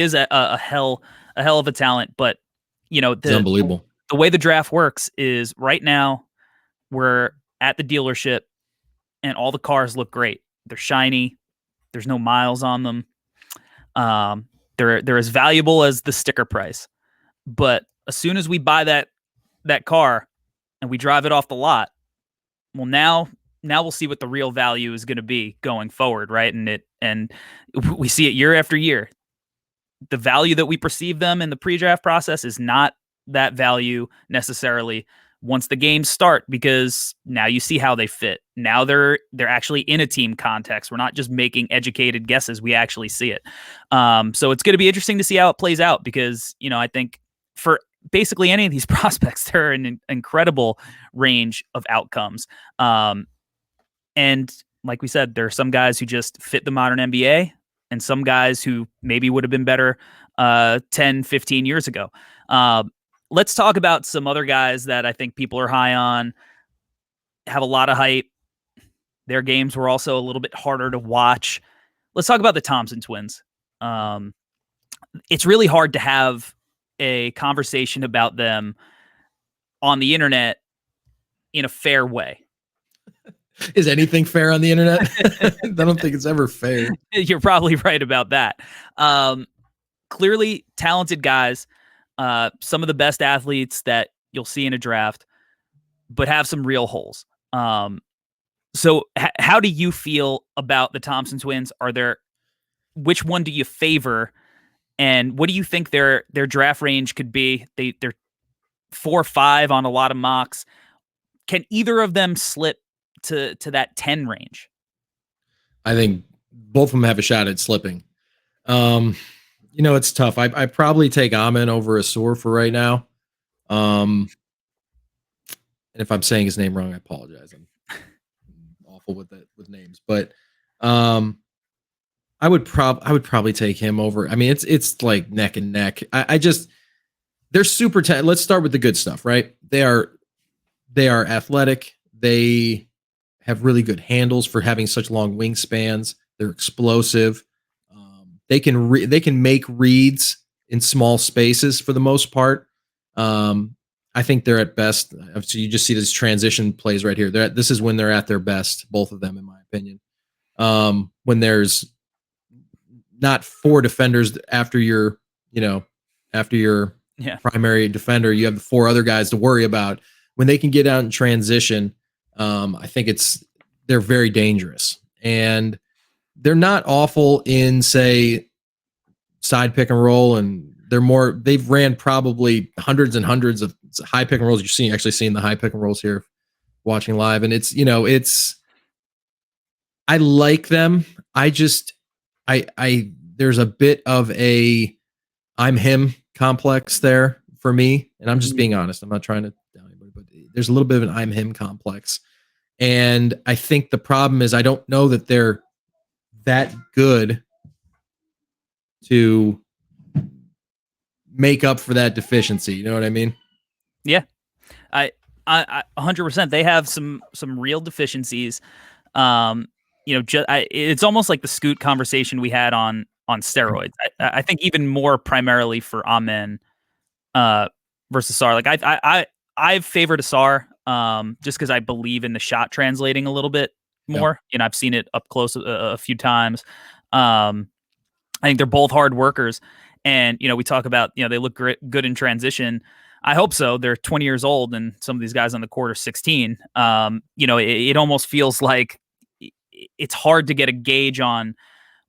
is a hell of a talent, but it's unbelievable. The way the draft works is right now we're at the dealership and all the cars look great. They're shiny. There's no miles on them. They're as valuable as the sticker price. But as soon as we buy that car and we drive it off the lot, well, now now we'll see what the real value is going to be going forward, right? And we see it year after year. The value that we perceive them in the pre-draft process is not that value necessarily once the games start, because now you see how they fit. Now they're actually in a team context. We're not just making educated guesses. We actually see it. So it's going to be interesting to see how it plays out, because, I think for basically any of these prospects, there are an incredible range of outcomes. And like we said, there are some guys who just fit the modern NBA, and some guys who maybe would have been better 10, 15 years ago. Let's talk about some other guys that I think people are high on, have a lot of hype. Their games were also a little bit harder to watch. Let's talk about the Thompson twins. It's really hard to have a conversation about them on the internet in a fair way. Is anything fair on the internet? I don't think it's ever fair. You're probably right about that. Clearly talented guys, some of the best athletes that you'll see in a draft, but have some real holes. So how do you feel about the Thompson twins? Which one do you favor? And what do you think their draft range could be? They're 4 or 5 on a lot of mocks. Can either of them slip to that 10 range? I think both of them have a shot at slipping. It's tough. I probably take Amen over Asur for right now. And if I'm saying his name wrong, I apologize. I'm awful with names, but I would probably take him over. I mean, it's like neck and neck. They're super talented. Let's start with the good stuff, right? They are athletic. They have really good handles for having such long wingspans. They're explosive. They can make reads in small spaces for the most part. I think they're at best. So you just see this transition plays right here. This is when they're at their best, both of them, in my opinion. When there's not 4 defenders after your primary defender, you have the 4 other guys to worry about. When they can get out and transition, I think they're very dangerous. And they're not awful in, say, side pick and roll, and they've ran probably hundreds and hundreds of high pick and rolls. You're actually seeing the high pick and rolls here watching live. And I like them. There's a bit of a I'm him complex there for me. And I'm just being honest. I'm not trying to down anybody, but there's a little bit of an I'm him complex. And I think the problem is I don't know that they're that good to make up for that deficiency. You know what I mean? Yeah. I 100%. They have some real deficiencies. It's almost like the Scoot conversation we had on steroids. I think even more primarily for Amen versus Sar. Like I've favored Asar just because I believe in the shot translating a little bit more. Yeah. I've seen it up close a few times. I think they're both hard workers, and we talk about they look good in transition. I hope so. They're 20 years old, and some of these guys on the court are 16. It almost feels like it's hard to get a gauge on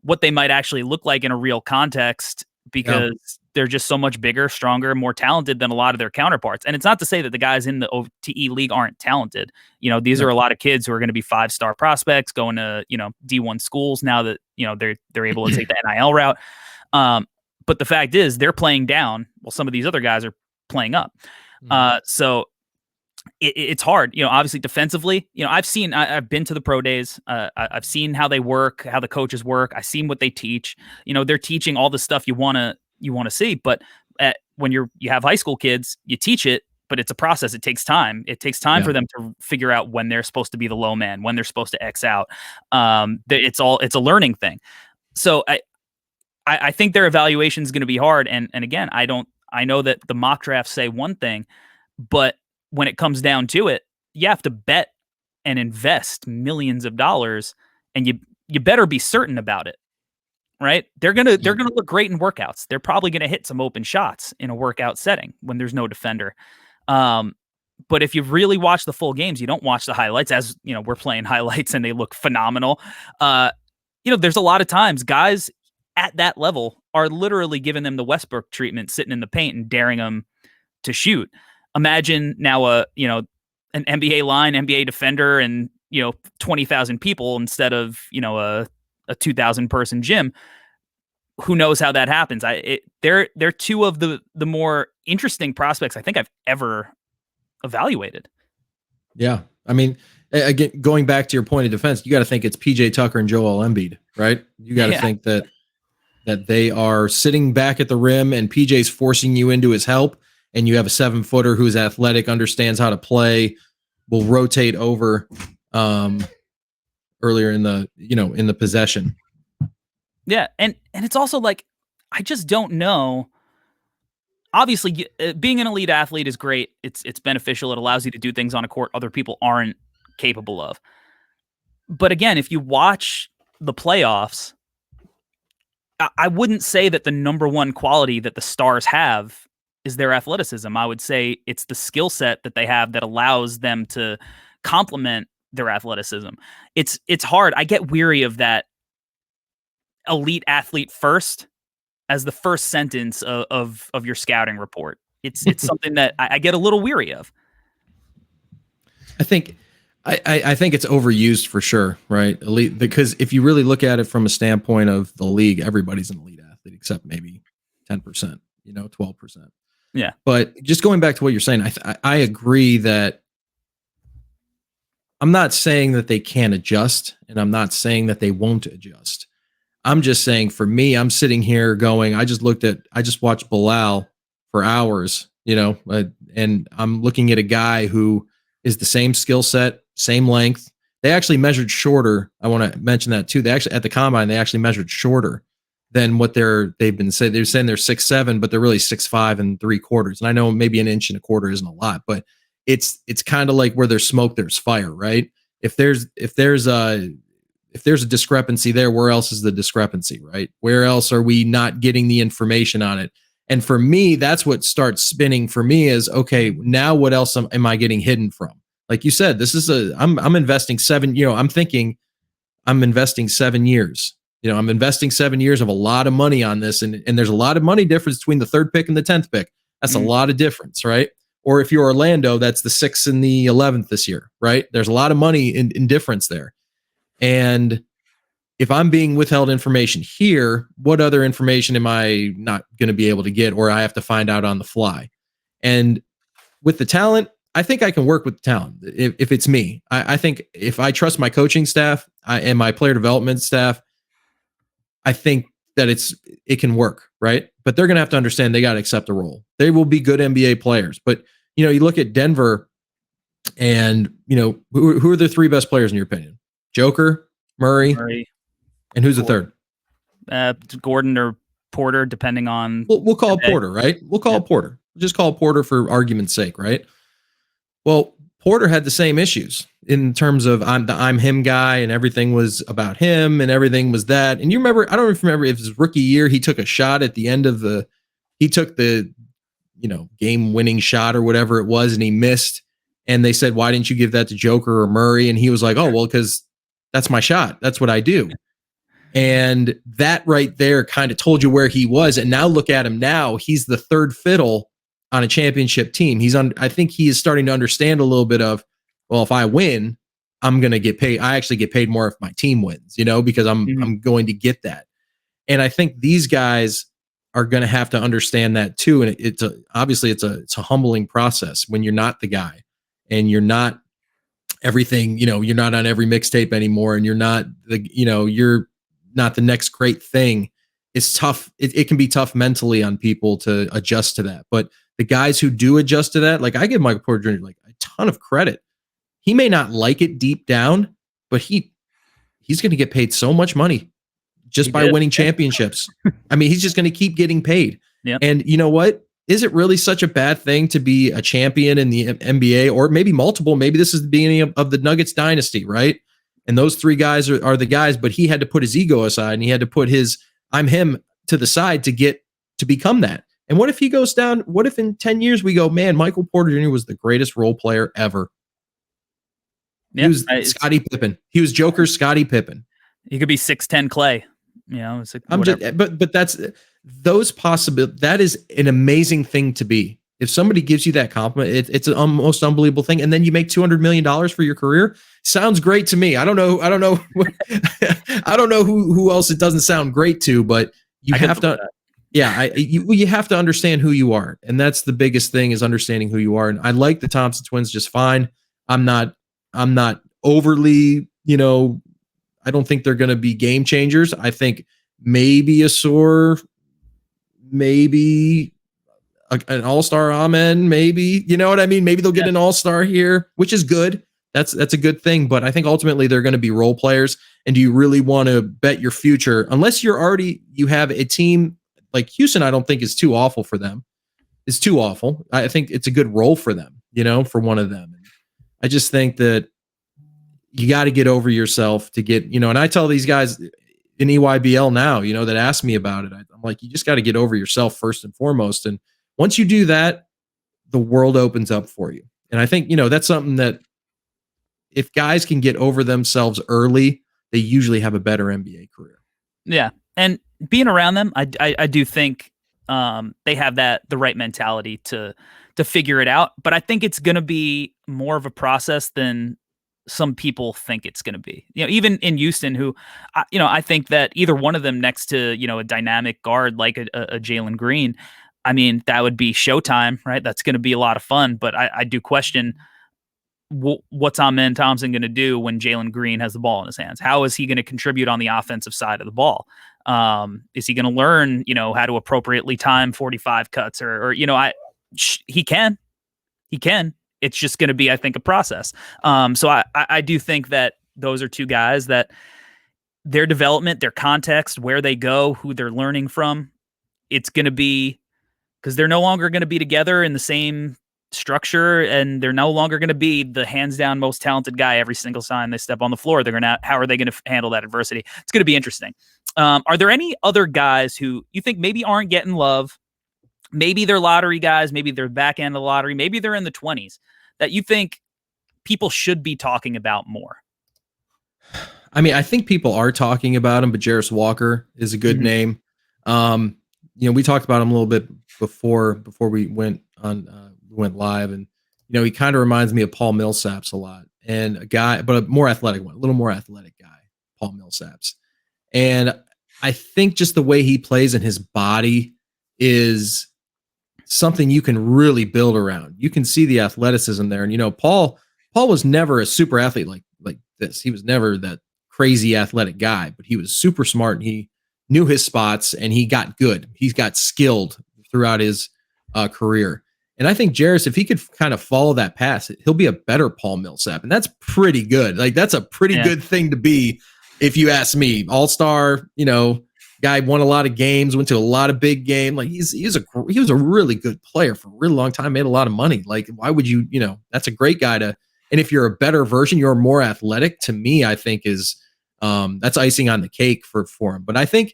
what they might actually look like in a real context, because they're just so much bigger, stronger, more talented than a lot of their counterparts. And it's not to say that the guys in the OTE league aren't talented. These are a lot of kids who are going to be 5-star prospects going to, D1 schools now that, they're able to take the NIL route. But the fact is they're playing down while some of these other guys are playing up. So it's hard, obviously defensively, I've been to the pro days. I've seen how they work, how the coaches work. I've seen what they teach. They're teaching all the stuff you want to see. But when you have high school kids, you teach it, but it's a process. It takes time. It takes time for them to figure out when they're supposed to be the low man, when they're supposed to X out. It's a learning thing. So I think their evaluation is going to be hard. And again, I know that the mock drafts say one thing, but when it comes down to it, you have to bet and invest millions of dollars, and you better be certain about it, right? They're gonna look great in workouts. They're probably gonna hit some open shots in a workout setting when there's no defender. But But if you really watch the full games, you don't watch the highlights. As you know, we're playing highlights and they look phenomenal. There's a lot of times guys at that level are literally giving them the Westbrook treatment, sitting in the paint and daring them to shoot. Imagine now an NBA line, NBA defender, and 20,000 people instead of a 2,000 person gym. Who knows how that happens? They're two of the more interesting prospects I think I've ever evaluated. Yeah, I mean, again, going back to your point of defense, you got to think it's PJ Tucker and Joel Embiid, right? You got to think that they are sitting back at the rim and PJ's forcing you into his help, and you have a 7-footer who's athletic, understands how to play, will rotate over earlier in the possession. Yeah, and it's also like, I just don't know. Obviously, being an elite athlete is great. It's beneficial. It allows you to do things on a court other people aren't capable of. But again, if you watch the playoffs, I wouldn't say that the number one quality that the stars have is their athleticism. I would say it's the skill set that they have that allows them to complement their athleticism. It's hard. I get weary of that elite athlete first as the first sentence of your scouting report. It's something that I get a little weary of. I think it's overused for sure, right? Elite, because if you really look at it from a standpoint of the league, everybody's an elite athlete except maybe 10%, 12%. Yeah. But just going back to what you're saying, I agree that I'm not saying that they can't adjust, and I'm not saying that they won't adjust. I'm just saying, for me, I'm sitting here going, I just watched Bilal for hours, and I'm looking at a guy who is the same skill set, same length. They actually measured shorter. I want to mention that too. They actually, at the combine, they actually measured shorter than what they've been saying. They're saying they're 6'7", but they're really 6'5 3/4. And I know maybe an inch and a quarter isn't a lot, but it's kind of like where there's smoke, there's fire, right? If there's a discrepancy there, where else is the discrepancy, right? Where else are we not getting the information on it? And for me, that's what starts spinning for me is, okay, now what else am I getting hidden from? Like you said, I'm investing I'm thinking I'm investing 7 years. I'm investing 7 years of a lot of money on this. And there's a lot of money difference between the 3rd pick and the 10th pick. That's a lot of difference, right? Or if you're Orlando, that's the 6th and the 11th this year, right? There's a lot of money in difference there. And if I'm being withheld information here, what other information am I not going to be able to get, or I have to find out on the fly? And with the talent, I think I can work with the talent if it's me. I think if I trust my coaching staff and my player development staff, I think that it can work, right? But they're going to have to understand they got to accept the role. They will be good NBA players. But, you look at Denver and, who are the 3 best players in your opinion? Joker, Murray. And who's the 3rd? Gordon or Porter, depending on. We'll call it Porter, right? We'll call it Porter. We'll just call it Porter for argument's sake, right? Well, Porter had the same issues in terms of I'm him guy, and everything was about him, and everything was that. And you remember, I don't remember if his rookie year he took a shot at the end of the game-winning shot or whatever it was, and he missed. And they said, "Why didn't you give that to Joker or Murray?" And he was like, "Oh, well, because that's my shot. That's what I do." And that right there kind of told you where he was. And now look at him now. He's the 3rd fiddle on a championship team. I think he is starting to understand a little bit of, well, if I win, I'm going to get paid. I actually get paid more if my team wins, because I'm going to get that. And I think these guys are going to have to understand that too. And obviously it's a humbling process when you're not the guy and you're not everything, you're not on every mixtape anymore, and you're not you're not the next great thing. It's tough. It can be tough mentally on people to adjust to that. But the guys who do adjust to that, like I give Michael Porter Jr. like a ton of credit. He may not like it deep down, but he's going to get paid so much money just by winning championships. I mean, he's just going to keep getting paid. Yep. And you know what? Is it really such a bad thing to be a champion in the NBA, or maybe multiple? Maybe this is the beginning of the Nuggets dynasty, right? And those 3 guys are the guys, but he had to put his ego aside, and he had to put his I'm him to the side to become that. And what if he goes down? What if in 10 years we go, man, Michael Porter Jr. was the greatest role player ever. He was Scottie Pippen. He was Joker's Scottie Pippen. He could be 6'10" Clay. You know, it's like but that's those possibilities. That is an amazing thing to be. If somebody gives you that compliment, it's a most unbelievable thing. And then you make $200 million for your career. Sounds great to me. I don't know. I don't know who else it doesn't sound great to, but you have to. Yeah, you have to understand who you are, and that's the biggest thing, is understanding who you are. And I like the Thompson twins just fine. I'm not overly, I don't think they're going to be game changers. I think maybe a Sore, maybe an all-star Amen, maybe, you know what I mean? Maybe they'll get an all-star here, which is good. That's a good thing. But I think ultimately they're going to be role players. And do you really want to bet your future? Unless you have a team like Houston, I don't think is too awful for them. It's too awful. I think it's a good role for them, for one of them. I just think that you got to get over yourself to get, and I tell these guys in EYBL now, that ask me about it. I'm like, you just got to get over yourself first and foremost. And once you do that, the world opens up for you. And I think, that's something that if guys can get over themselves early, they usually have a better NBA career. Yeah. And being around them, I do think they have the right mentality to figure it out. But I think it's going to be more of a process than some people think it's going to be. Even in Houston, who, I think that either one of them next to, a dynamic guard like a Jalen Green, I mean, that would be showtime, right? That's going to be a lot of fun. But I do question what's Amen Thompson going to do when Jalen Green has the ball in his hands? How is he going to contribute on the offensive side of the ball? Is he going to learn, how to appropriately time 45 cuts he can. It's just going to be, I think, a process. So I do think that those are two guys that their development, their context, where they go, who they're learning from, it's going to be, because they're no longer going to be together in the same structure, and they're no longer going to be the hands down most talented guy every single time they step on the floor. How are they going to handle that adversity? It's going to be interesting. Are there any other guys who you think maybe aren't getting love? Maybe they're lottery guys, maybe they're back end of the lottery, maybe they're in the 20s, that you think people should be talking about more? I mean, I think people are talking about him, but Jarris Walker is a good name. We talked about him a little bit before we went live, and he kind of reminds me of Paul Millsaps a lot, and a guy, but a more athletic one, a little more athletic guy, Paul Millsaps. And I think just the way he plays in his body is something you can really build around. You can see the athleticism there. And, Paul was never a super athlete like this. He was never that crazy athletic guy, but he was super smart, and he knew his spots, and he got good. He's got skilled throughout his career. And I think Jarris, if he could kind of follow that path, he'll be a better Paul Millsap. And that's pretty good. Like, that's a pretty good thing to be, if you ask me. All-star, guy won a lot of games, went to a lot of big games. Like, he was a really good player for a really long time, made a lot of money. Like, why would you, that's a great guy to, and if you're a better version, you're more athletic, to me, I think is, that's icing on the cake for him. But I think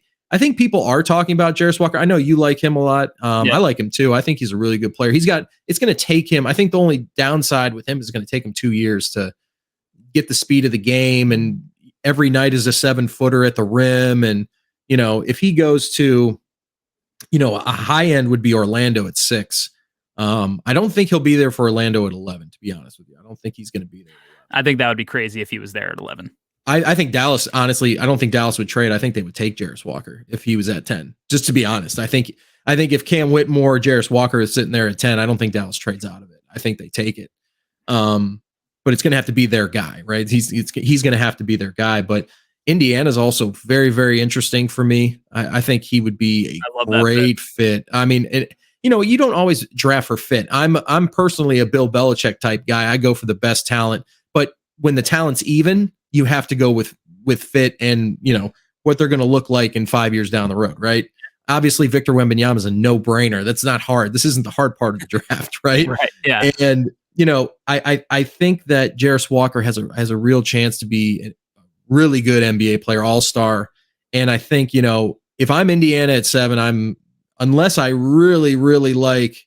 people are talking about Jarris Walker. I know you like him a lot. I like him too. I think he's a really good player. It's going to take him, I think the only downside with him is going to take him 2 years to get the speed of the game. And every night is a 7-footer at the rim. And, if he goes to, a high end would be Orlando at 6. I don't think he'll be there for Orlando at 11, to be honest with you. I don't think he's going to be there. I think that would be crazy if he was there at 11. I think Dallas, honestly, I don't think Dallas would trade. I think they would take Jarris Walker if he was at 10, just to be honest. I think if Cam Whitmore, Jarris Walker is sitting there at 10, I don't think Dallas trades out of it. I think they take it. But it's going to have to be their guy, right? He's going to have to be their guy. But Indiana's also very, very interesting for me. I think he would be a great fit. I mean, you don't always draft for fit. I'm personally a Bill Belichick type guy. I go for the best talent. But when the talent's even, you have to go with fit and, what they're going to look like in 5 years down the road, right? Obviously, Victor Wembanyama is a no-brainer. That's not hard. This isn't the hard part of the draft, right? Right. Yeah. And I think that Jarris Walker has a real chance to be a really good NBA player, all-star. And I think, if I'm Indiana at 7, unless I really, really like,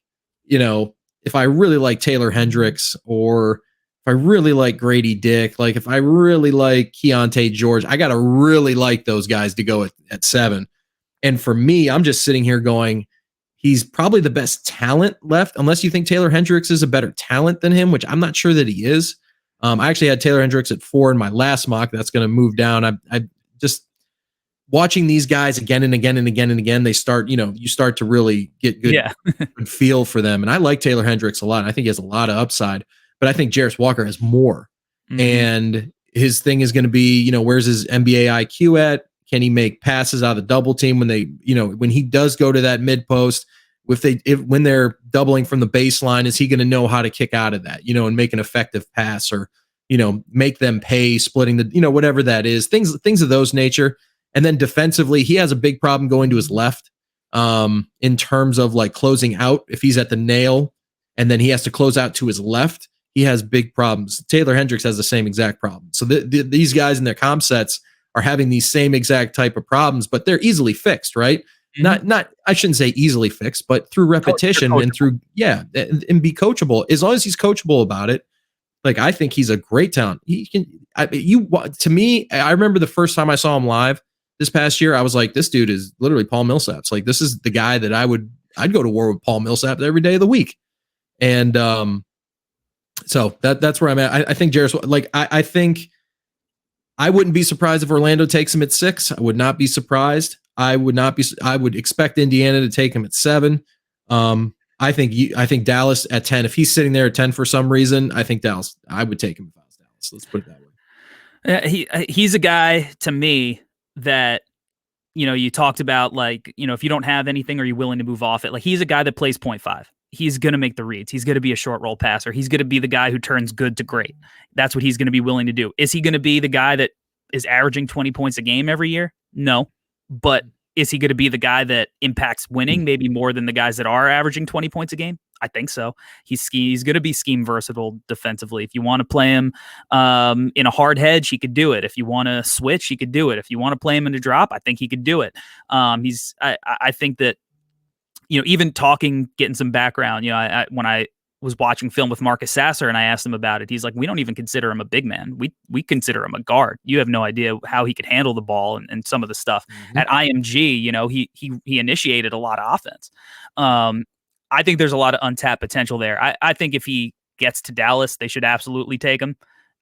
if I really like Taylor Hendricks, or if I really like Grady Dick, like if I really like Keontae George, I got to really like those guys to go at 7. And for me, I'm just sitting here going, he's probably the best talent left, unless you think Taylor Hendricks is a better talent than him, which I'm not sure that he is. I actually had Taylor Hendricks at 4 in my last mock. That's going to move down. I just watching these guys again and again and again and again, they start, you start to really get good, good feel for them. And I like Taylor Hendricks a lot. I think he has a lot of upside, but I think Jarris Walker has more. Mm-hmm. And his thing is going to be, where's his NBA IQ at? Can he make passes out of the double team when they, when he does go to that mid post, when they're doubling from the baseline, is he going to know how to kick out of that, and make an effective pass, or, make them pay, splitting the, whatever that is, things of those nature. And then defensively, he has a big problem going to his left, in terms of like closing out. If he's at the nail and then he has to close out to his left, he has big problems. Taylor Hendricks has the same exact problem. So these guys in their comp sets are having these same exact type of problems, but they're easily fixed, right? Mm-hmm. Not I shouldn't say easily fixed, but through repetition and through, and be coachable. As long as he's coachable about it, like, I think he's a great talent. He can, to me, I remember the first time I saw him live this past year, I was like, this dude is literally Paul Millsap's. Like, this is the guy that I'd go to war with Paul Millsap every day of the week. And so that's where I'm at. I think Jarris, like, I think I wouldn't be surprised if Orlando takes him at 6. I would not be surprised. I would expect Indiana to take him at 7. I think Dallas at 10. If he's sitting there at 10 for some reason, I think Dallas, I would take him if I was Dallas. Let's put it that way. He's a guy to me that, you talked about, like, if you don't have anything, are you willing to move off it? Like, he's a guy that plays 0.5. He's going to make the reads. He's going to be a short roll passer. He's going to be the guy who turns good to great. That's what he's going to be willing to do. Is he going to be the guy that is averaging 20 points a game every year? No. But is he going to be the guy that impacts winning maybe more than the guys that are averaging 20 points a game? I think so. He's going to be scheme versatile defensively. If you want to play him in a hard hedge, he could do it. If you want to switch, he could do it. If you want to play him in a drop, I think he could do it. I think that, even getting some background, when I was watching film with Marcus Sasser and I asked him about it, he's like, we don't even consider him a big man. We consider him a guard. You have no idea how he could handle the ball and some of the stuff. Mm-hmm. At IMG, he initiated a lot of offense. I think there's a lot of untapped potential there. I think if he gets to Dallas, they should absolutely take him.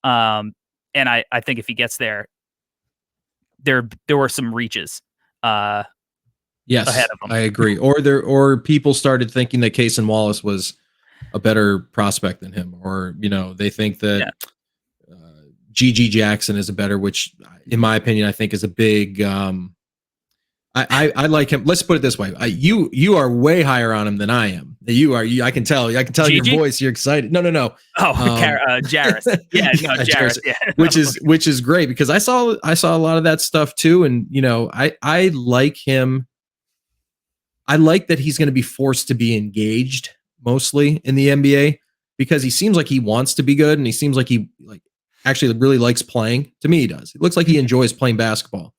And I think if he gets there were some reaches yes, ahead of him. I agree. Or people started thinking that Cason Wallace was a better prospect than him, or they think that GG Jackson is a better, which in my opinion I think is a big I like him. Let's put it this way. You are way higher on him than I am. I can tell your voice. You're excited. No. Oh, Jarris. Yeah, no, Jarris. Yeah. which is great, because I saw a lot of that stuff too. And, I like him. I like that he's going to be forced to be engaged mostly in the NBA, because he seems like he wants to be good. And he seems like he actually really likes playing. To me, he does. It looks like he enjoys playing basketball.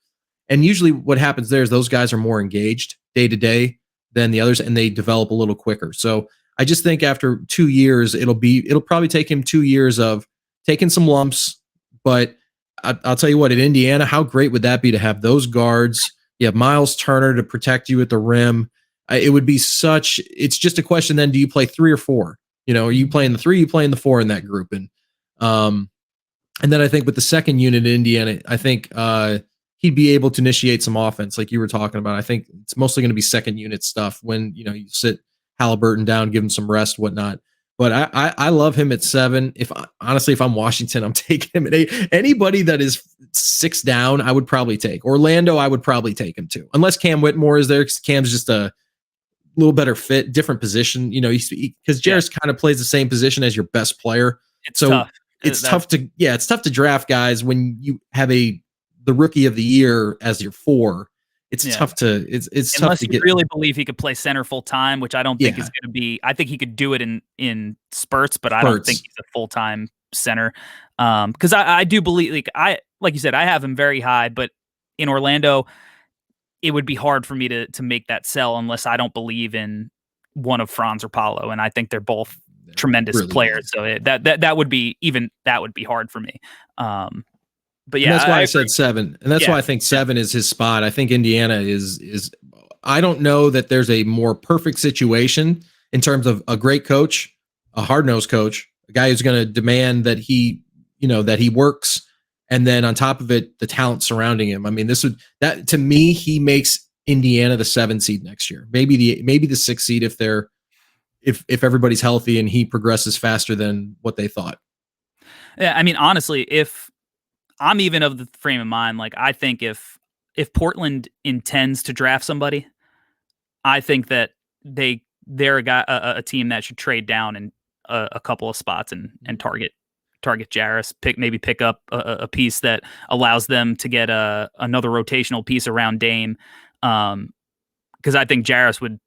And usually what happens there is those guys are more engaged day to day than the others, and they develop a little quicker. So I just think after 2 years, it'll probably take him 2 years of taking some lumps. But I'll tell you what, at Indiana, how great would that be to have those guards? You have Miles Turner to protect you at the rim. It would be it's just a question then, do you play 3 or 4? Are you playing the 3, are you playing the 4 in that group? And then I think with the second unit in Indiana, I think he'd be able to initiate some offense like you were talking about. I think it's mostly going to be second unit stuff when, you sit Halliburton down, give him some rest, whatnot. But I love him at 7. If I'm Washington, I'm taking him at 8. Anybody that is 6 down, I would probably take. Orlando, I would probably take him too. Unless Cam Whitmore is there, because Cam's just a little better fit, different position, because Jarris kind of plays the same position as your best player. It's tough. It's tough to draft guys when you have the rookie of the year as your 4. It's tough to unless you really believe he could play center full time, which I don't think is going to be. I think he could do it in spurts, but I don't think he's a full time center. Because I do believe, like you said, I have him very high, but in Orlando, it would be hard for me to make that sell unless I don't believe in one of Franz or Paulo, and I think they're both tremendous really players. Good. So that would be hard for me. But yeah, and that's why I said 7, and that's why I think 7 is his spot. I think Indiana is. I don't know that there's a more perfect situation in terms of a great coach, a hard-nosed coach, a guy who's going to demand that he works, and then on top of it, the talent surrounding him. I mean, that to me, he makes Indiana the 7 seed next year, maybe the 6 seed if everybody's healthy and he progresses faster than what they thought. Yeah, I mean, honestly, if I'm even of the frame of mind, like I think if Portland intends to draft somebody, I think that they're a team that should trade down in a couple of spots and target Jarris, pick up a piece that allows them to get another rotational piece around Dame, because I think Jarris would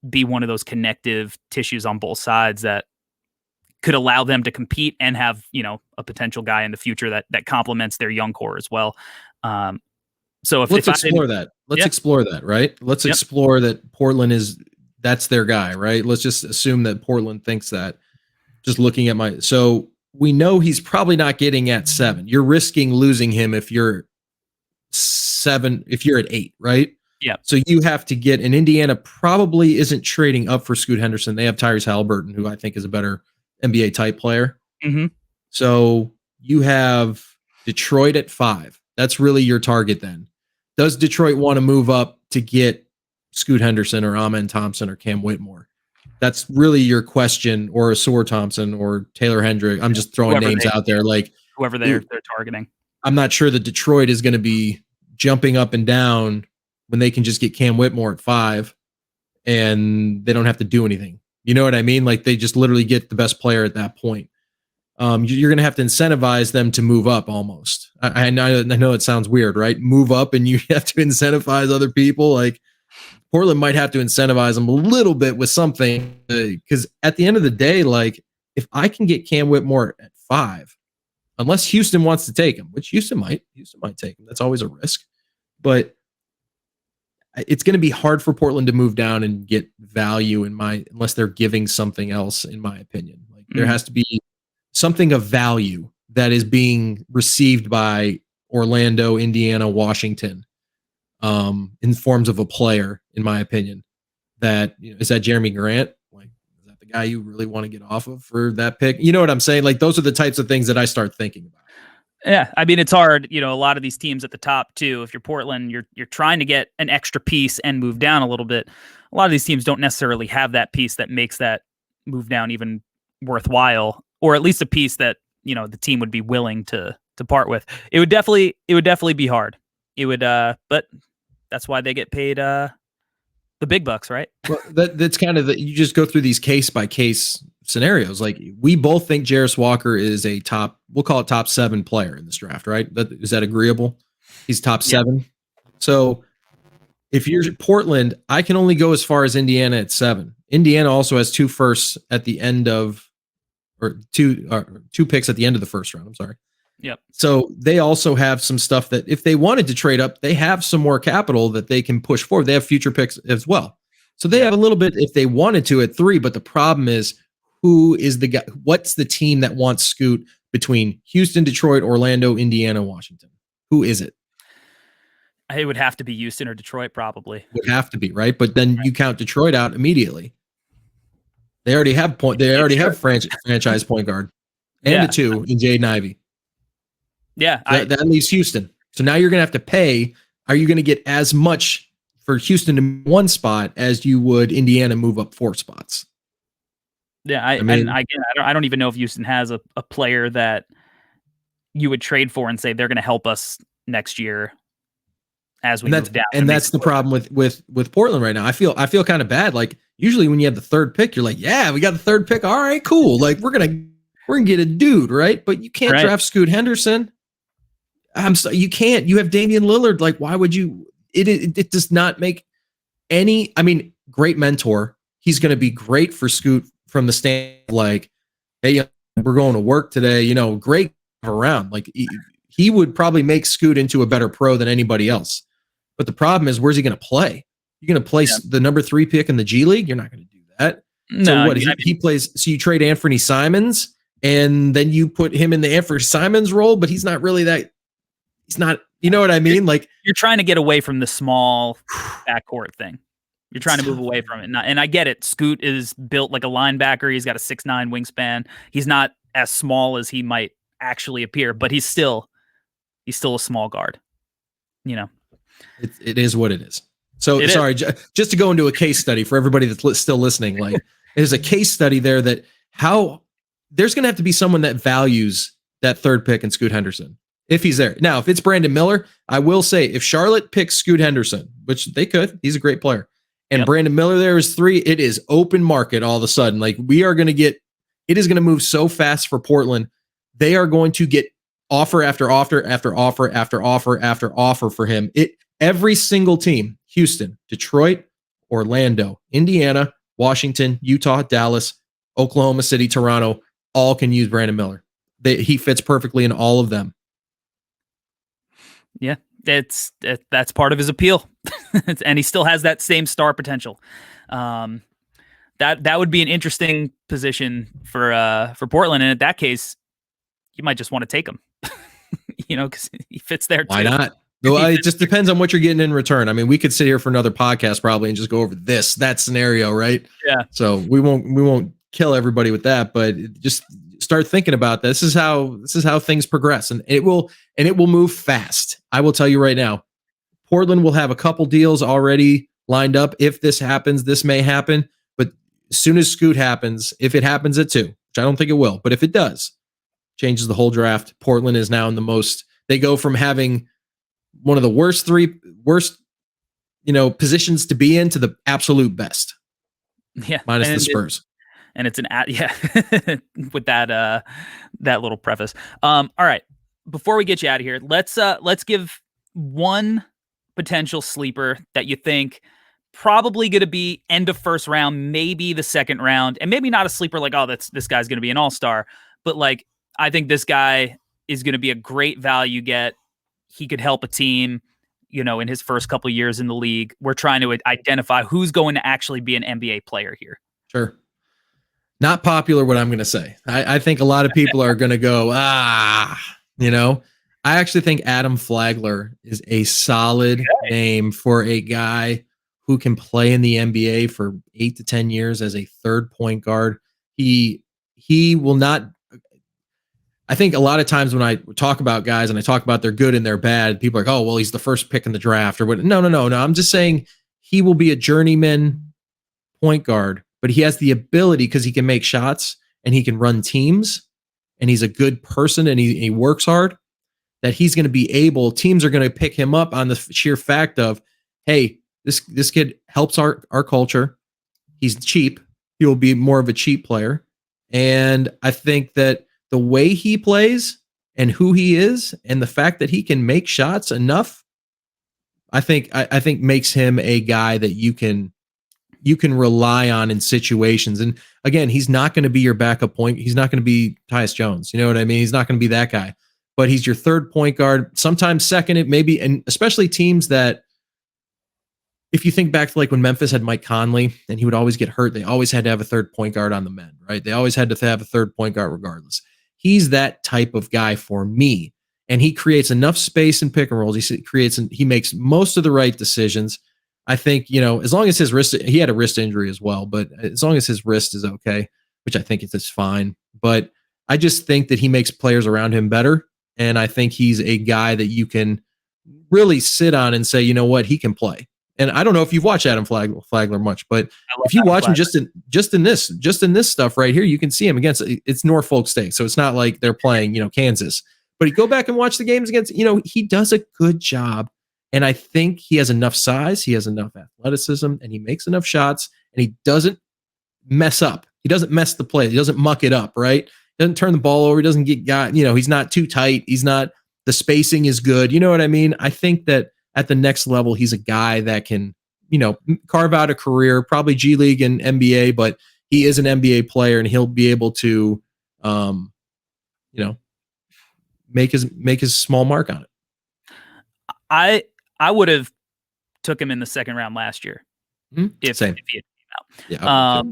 be one of those connective tissues on both sides that could allow them to compete and have a potential guy in the future that complements their young core as well. So let's explore that. Let's explore that, right? Let's explore that Portland that's their guy, right? Let's just assume that Portland thinks that. Just looking at so we know he's probably not getting at 7. You're risking losing him if you're 7, if you're at 8, right? Yeah. So you have to get, and Indiana probably isn't trading up for Scoot Henderson. They have Tyrese Halliburton, who I think is a better NBA type player. Mm-hmm. So you have Detroit at 5. That's really your target then. Does Detroit want to move up to get Scoot Henderson or Amen Thompson or Cam Whitmore? That's really your question, or Asur Thompson or Taylor Hendrick. I'm just throwing names out there, like whoever they're targeting. I'm not sure that Detroit is going to be jumping up and down when they can just get Cam Whitmore at 5 and they don't have to do anything. You know what I mean? Like they just literally get the best player at that point. You're going to have to incentivize them to move up almost. I know it sounds weird, right? Move up and you have to incentivize other people. Like Portland might have to incentivize them a little bit with something, because at the end of the day, like if I can get Cam Whitmore at 5, unless Houston wants to take him, which Houston might take him. That's always a risk, but it's going to be hard for Portland to move down and get value unless they're giving something else, in my opinion. Like there has to be something of value that is being received by Orlando, Indiana, Washington, in forms of a player, in my opinion. That is that Jeremy Grant? Like, is that the guy you really want to get off of for that pick? You know what I'm saying? Like those are the types of things that I start thinking about. Yeah, I mean it's hard. A lot of these teams at the top too. If you're Portland, you're trying to get an extra piece and move down a little bit. A lot of these teams don't necessarily have that piece that makes that move down even worthwhile, or at least a piece that the team would be willing to part with. It would definitely be hard. It would, but that's why they get paid the big bucks, right? Well, that's kind of you just go through these case by case scenarios. Like we both think Jarris Walker is we'll call it top 7 player in this draft, right? Is that agreeable? He's top 7. So if you're Portland, I can only go as far as Indiana at 7. Indiana also has 2 firsts at the end of, or 2 picks at the end of the first round. I'm sorry. Yep. So they also have some stuff that if they wanted to trade up, they have some more capital that they can push forward. They have future picks as well. So they have a little bit if they wanted to at 3, but the problem is who is the guy? What's the team that wants Scoot between Houston, Detroit, Orlando, Indiana, Washington? Who is it? It would have to be Houston or Detroit, probably. Would have to be, right? But then you count Detroit out immediately. They already have franchise point guard and a 2 in Jaden Ivey. Yeah, that leaves Houston. So now you're going to have to pay. Are you going to get as much for Houston in 1 spot as you would Indiana move up 4 spots? Yeah, I don't even know if Houston has a player that you would trade for and say they're going to help us next year as we move down. And that's the problem with Portland right now. I feel kind of bad. Like usually when you have the 3rd pick, you're like, yeah, we got the 3rd pick. All right, cool. Like we're gonna get a dude, right? But you can't draft Scoot Henderson. You can't. You have Damian Lillard. Like, why would you? It does not make any. I mean, great mentor. He's going to be great for Scoot from the stand. Like, hey, we're going to work today. Great around. Like, he would probably make Scoot into a better pro than anybody else. But the problem is, where's he going to play? You're going to play the number 3 pick in the G League? You're not going to do that. No, so what? He plays. So you trade Anthony Simons, and then you put him in the Anthony Simons role, but he's not really that. He's not. You know what I mean? Like, you're trying to get away from the small backcourt thing. You're trying to move away from it. And I get it. Scoot is built like a linebacker. He's got a 6'9" wingspan. He's not as small as he might actually appear, but he's still a small guard. You know, it is what it is. So sorry, just to go into a case study for everybody that's still listening. Like, there's a case study there that how there's going to have to be someone that values that 3rd pick in Scoot Henderson. If he's there. Now, if it's Brandon Miller, I will say if Charlotte picks Scoot Henderson, which they could, he's a great player, and Brandon Miller there is 3, it is open market all of a sudden. Like, we are going to get, it is going to move so fast for Portland. They are going to get offer after offer after offer after offer after offer for him. Every single team, Houston, Detroit, Orlando, Indiana, Washington, Utah, Dallas, Oklahoma City, Toronto, all can use Brandon Miller. He fits perfectly in all of them. Yeah, that's part of his appeal, and he still has that same star potential. That would be an interesting position for Portland, and in that case, you might just want to take him, because he fits there too. Why not? Well, it just depends on what you're getting in return. I mean, we could sit here for another podcast probably and just go over that scenario, right? Yeah. So we won't kill everybody with that, but just start thinking about this. This is how things progress, and it will move fast. I will tell you right now, Portland will have a couple deals already lined up. If this happens, this may happen, but as soon as Scoot happens, if it happens at 2, which I don't think it will, but if it does, changes the whole draft. Portland is now in the most, they go from having one of the worst positions to be in to the absolute best. Yeah. Minus the Spurs. And it's with that little preface. All right. Before we get you out of here, let's give one potential sleeper that you think probably going to be end of first round, maybe the second round, and maybe not a sleeper like, oh, this guy's going to be an all-star, but like, I think this guy is going to be a great value get. He could help a team, in his first couple years in the league. We're trying to identify who's going to actually be an NBA player here. Sure. Not popular, what I'm going to say. I think a lot of people are going to go, I actually think Adam Flagler is a solid name for a guy who can play in the NBA for 8 to 10 years as a 3rd point guard. He will not. I think a lot of times when I talk about guys and I talk about they're good and they're bad, people are like, oh, well, he's the first pick in the draft or what. No. I'm just saying he will be a journeyman point guard, but he has the ability because he can make shots and he can run teams and he's a good person and he works hard, that he's going to be able, teams are going to pick him up on the sheer fact of, hey, this kid helps our culture. He's cheap. He will be more of a cheap player. And I think that the way he plays and who he is and the fact that he can make shots enough, I think makes him a guy that you can rely on in situations. And again, he's not going to be your backup point. He's not going to be Tyus Jones. You know what I mean? He's not going to be that guy, but he's your 3rd point guard, sometimes second, it maybe, and especially teams that, if you think back to like when Memphis had Mike Conley and he would always get hurt, they always had to have a 3rd point guard on the men, right? They always had to have a 3rd point guard regardless. He's that type of guy for me. And he creates enough space in pick and rolls. He makes most of the right decisions. I think, as long as his wrist, he had a wrist injury as well, but as long as his wrist is okay, which I think it's fine. But I just think that he makes players around him better. And I think he's a guy that you can really sit on and say, you know what, he can play. And I don't know if you've watched Adam Flagler much, but if you watch him just in this stuff right here, you can see him against, it's Norfolk State. So it's not like they're playing, Kansas, but you go back and watch the games against, he does a good job. And I think he has enough size, he has enough athleticism, and he makes enough shots, and he doesn't mess up. He doesn't mess the play. He doesn't muck it up, right? He doesn't turn the ball over. He doesn't get got, he's not too tight. The spacing is good. You know what I mean? I think that at the next level, he's a guy that can, carve out a career, probably G League and NBA, but he is an NBA player and he'll be able to, make his small mark on it. I would have took him in the second round last year. Mm-hmm. If Same. he had came out.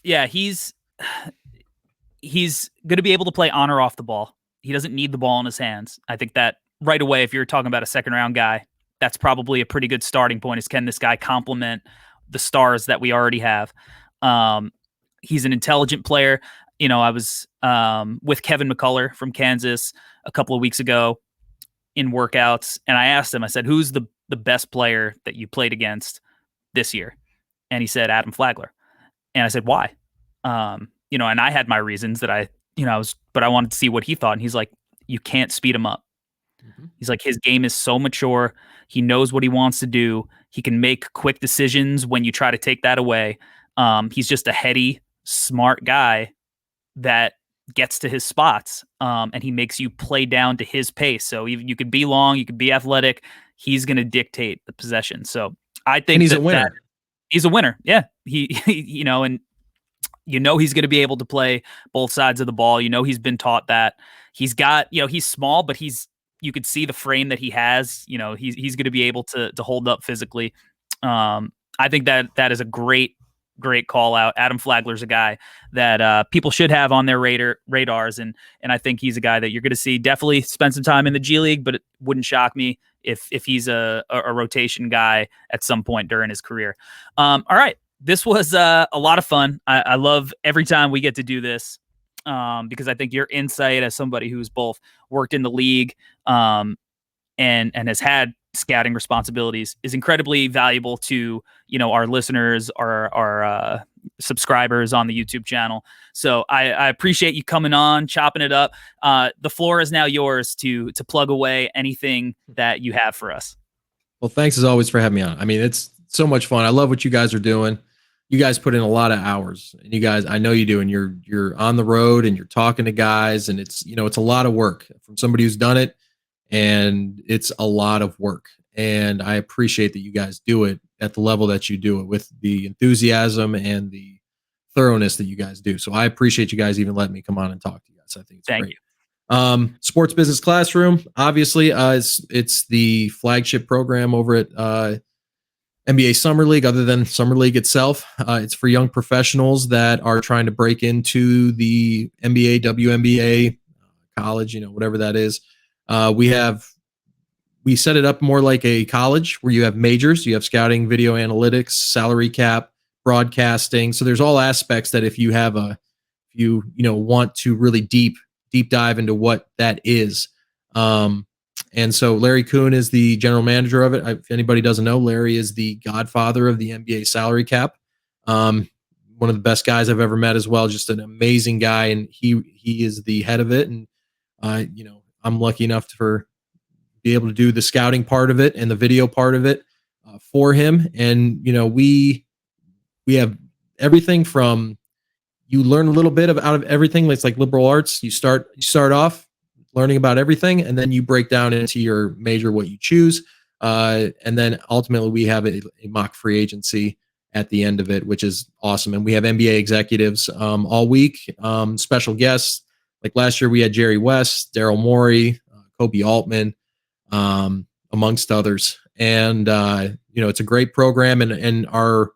Yeah, he's going to be able to play on or off the ball. He doesn't need the ball in his hands. I think that right away, if you're talking about a second round guy, that's probably a pretty good starting point. Is can this guy complement the stars that we already have? He's an intelligent player. I was with Kevin McCullough from Kansas a couple of weeks ago in workouts, and I asked him, I said, who's the best player that you played against this year? And he said, Adam Flagler. And I said, why? And I had my reasons that I wanted to see what he thought. And he's like, you can't speed him up. Mm-hmm. He's like, his game is so mature. He knows what he wants to do. He can make quick decisions when you try to take that away. He's just a heady, smart guy that gets to his spots, and he makes you play down to his pace. So you could be long, you could be athletic. He's going to dictate the possession. So I think he's a winner. He's a winner. Yeah. And he's going to be able to play both sides of the ball. He's been taught that. He's got, he's small, but you could see the frame that he has. He's going to be able to hold up physically. I think that is a great call out. Adam Flagler's a guy that people should have on their radars, and I think he's a guy that you're going to see definitely spend some time in the G League, but it wouldn't shock me if he's a rotation guy at some point during his career. All right. This was a lot of fun. I love every time we get to do this because I think your insight as somebody who's both worked in the league and has had scouting responsibilities is incredibly valuable to our listeners, our subscribers on the YouTube channel. So I appreciate you coming on, chopping it up. The floor is now yours to plug away anything that you have for us. Well, thanks as always for having me on. I mean, it's so much fun. I love what you guys are doing. You guys put in a lot of hours, and you guys, I know you do, and you're on the road and you're talking to guys, and it's a lot of work from somebody who's done it, and it's a lot of work. And I appreciate that you guys do it at the level that you do it with the enthusiasm and the thoroughness that you guys do. So I appreciate you guys even letting me come on and talk to you guys. I think it's Thank great. you. Sports Business Classroom, obviously, it's the flagship program over at NBA Summer League, other than Summer League itself. It's for young professionals that are trying to break into the NBA, WNBA, college, whatever that is. We set it up more like a college where you have majors, you have scouting, video analytics, salary cap, broadcasting. So there's all aspects that if you want to really deep dive into what that is. And so Larry Kuhn is the general manager of it. If anybody doesn't know, Larry is the godfather of the NBA salary cap. One of the best guys I've ever met as well. Just an amazing guy. And he is the head of it. And, I'm lucky enough to be able to do the scouting part of it and the video part of it for him. And, we have everything from, you learn a little bit out of everything. It's like liberal arts. You start off learning about everything, and then you break down into your major what you choose. And then ultimately we have a mock free agency at the end of it, which is awesome. And we have NBA executives all week, special guests. Like last year we had Jerry West, Daryl Morey, Kobe Altman, amongst others. And, it's a great program, and our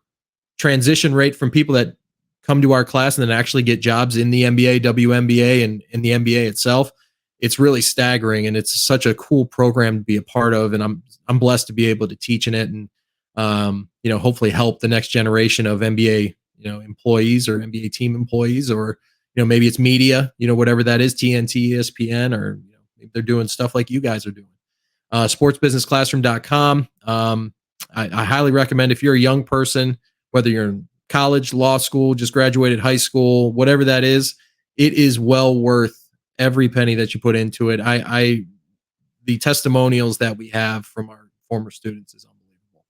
transition rate from people that come to our class and then actually get jobs in the NBA, WNBA, and in the NBA itself, it's really staggering, and it's such a cool program to be a part of. And I'm blessed to be able to teach in it, and hopefully help the next generation of NBA employees or NBA team employees, or maybe it's media, whatever that is, TNT, ESPN, or maybe they're doing stuff like you guys are doing. Sportsbusinessclassroom.com. I highly recommend, if you're a young person, whether you're in college, law school, just graduated high school, whatever that is, it is well worth every penny that you put into it. The testimonials that we have from our former students is unbelievable.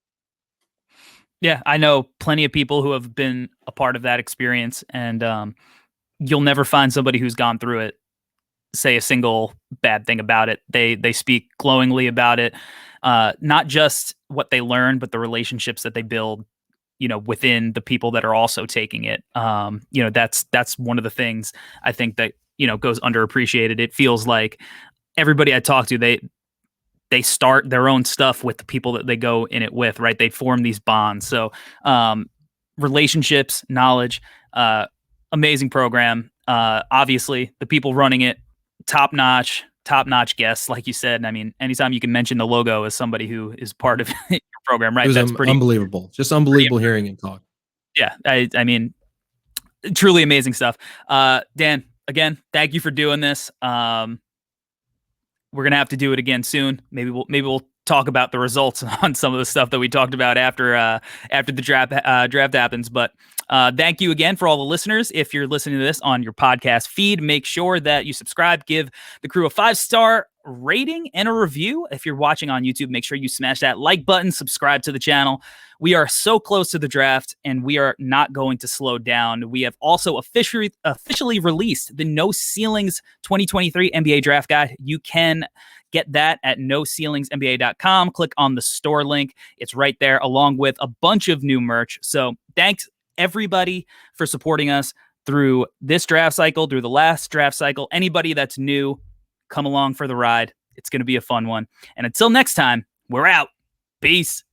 Yeah, I know plenty of people who have been a part of that experience, and you'll never find somebody who's gone through it say a single bad thing about it. They speak glowingly about it, not just what they learn, but the relationships that they build, within the people that are also taking it. That's one of the things I think that goes underappreciated. It feels like everybody I talk to, they they start their own stuff with the people that they go in it with, right? They form these bonds. So relationships, knowledge, amazing program. Obviously, the people running it, top-notch guests, like you said. And I mean, anytime you can mention the logo as somebody who is part of your program, right? That's pretty unbelievable. Just unbelievable hearing him talk. Yeah, I mean, truly amazing stuff. Dan, again, thank you for doing this. We're gonna have to do it again soon. Maybe we'll talk about the results on some of the stuff that we talked about after the draft happens. But thank you again for all the listeners. If you're listening to this on your podcast feed, make sure that you subscribe, give the crew a 5-star rating and a review. If you're watching on YouTube, make sure you smash that like button, subscribe to the channel. We are so close to the draft, and we are not going to slow down. We have also officially released the No Ceilings 2023 NBA Draft Guide. You can get that at noceilingsnba.com. Click on the store link. It's right there, along with a bunch of new merch. So thanks, everybody, for supporting us through this draft cycle, through the last draft cycle. Anybody that's new, come along for the ride. It's going to be a fun one. And until next time, we're out. Peace.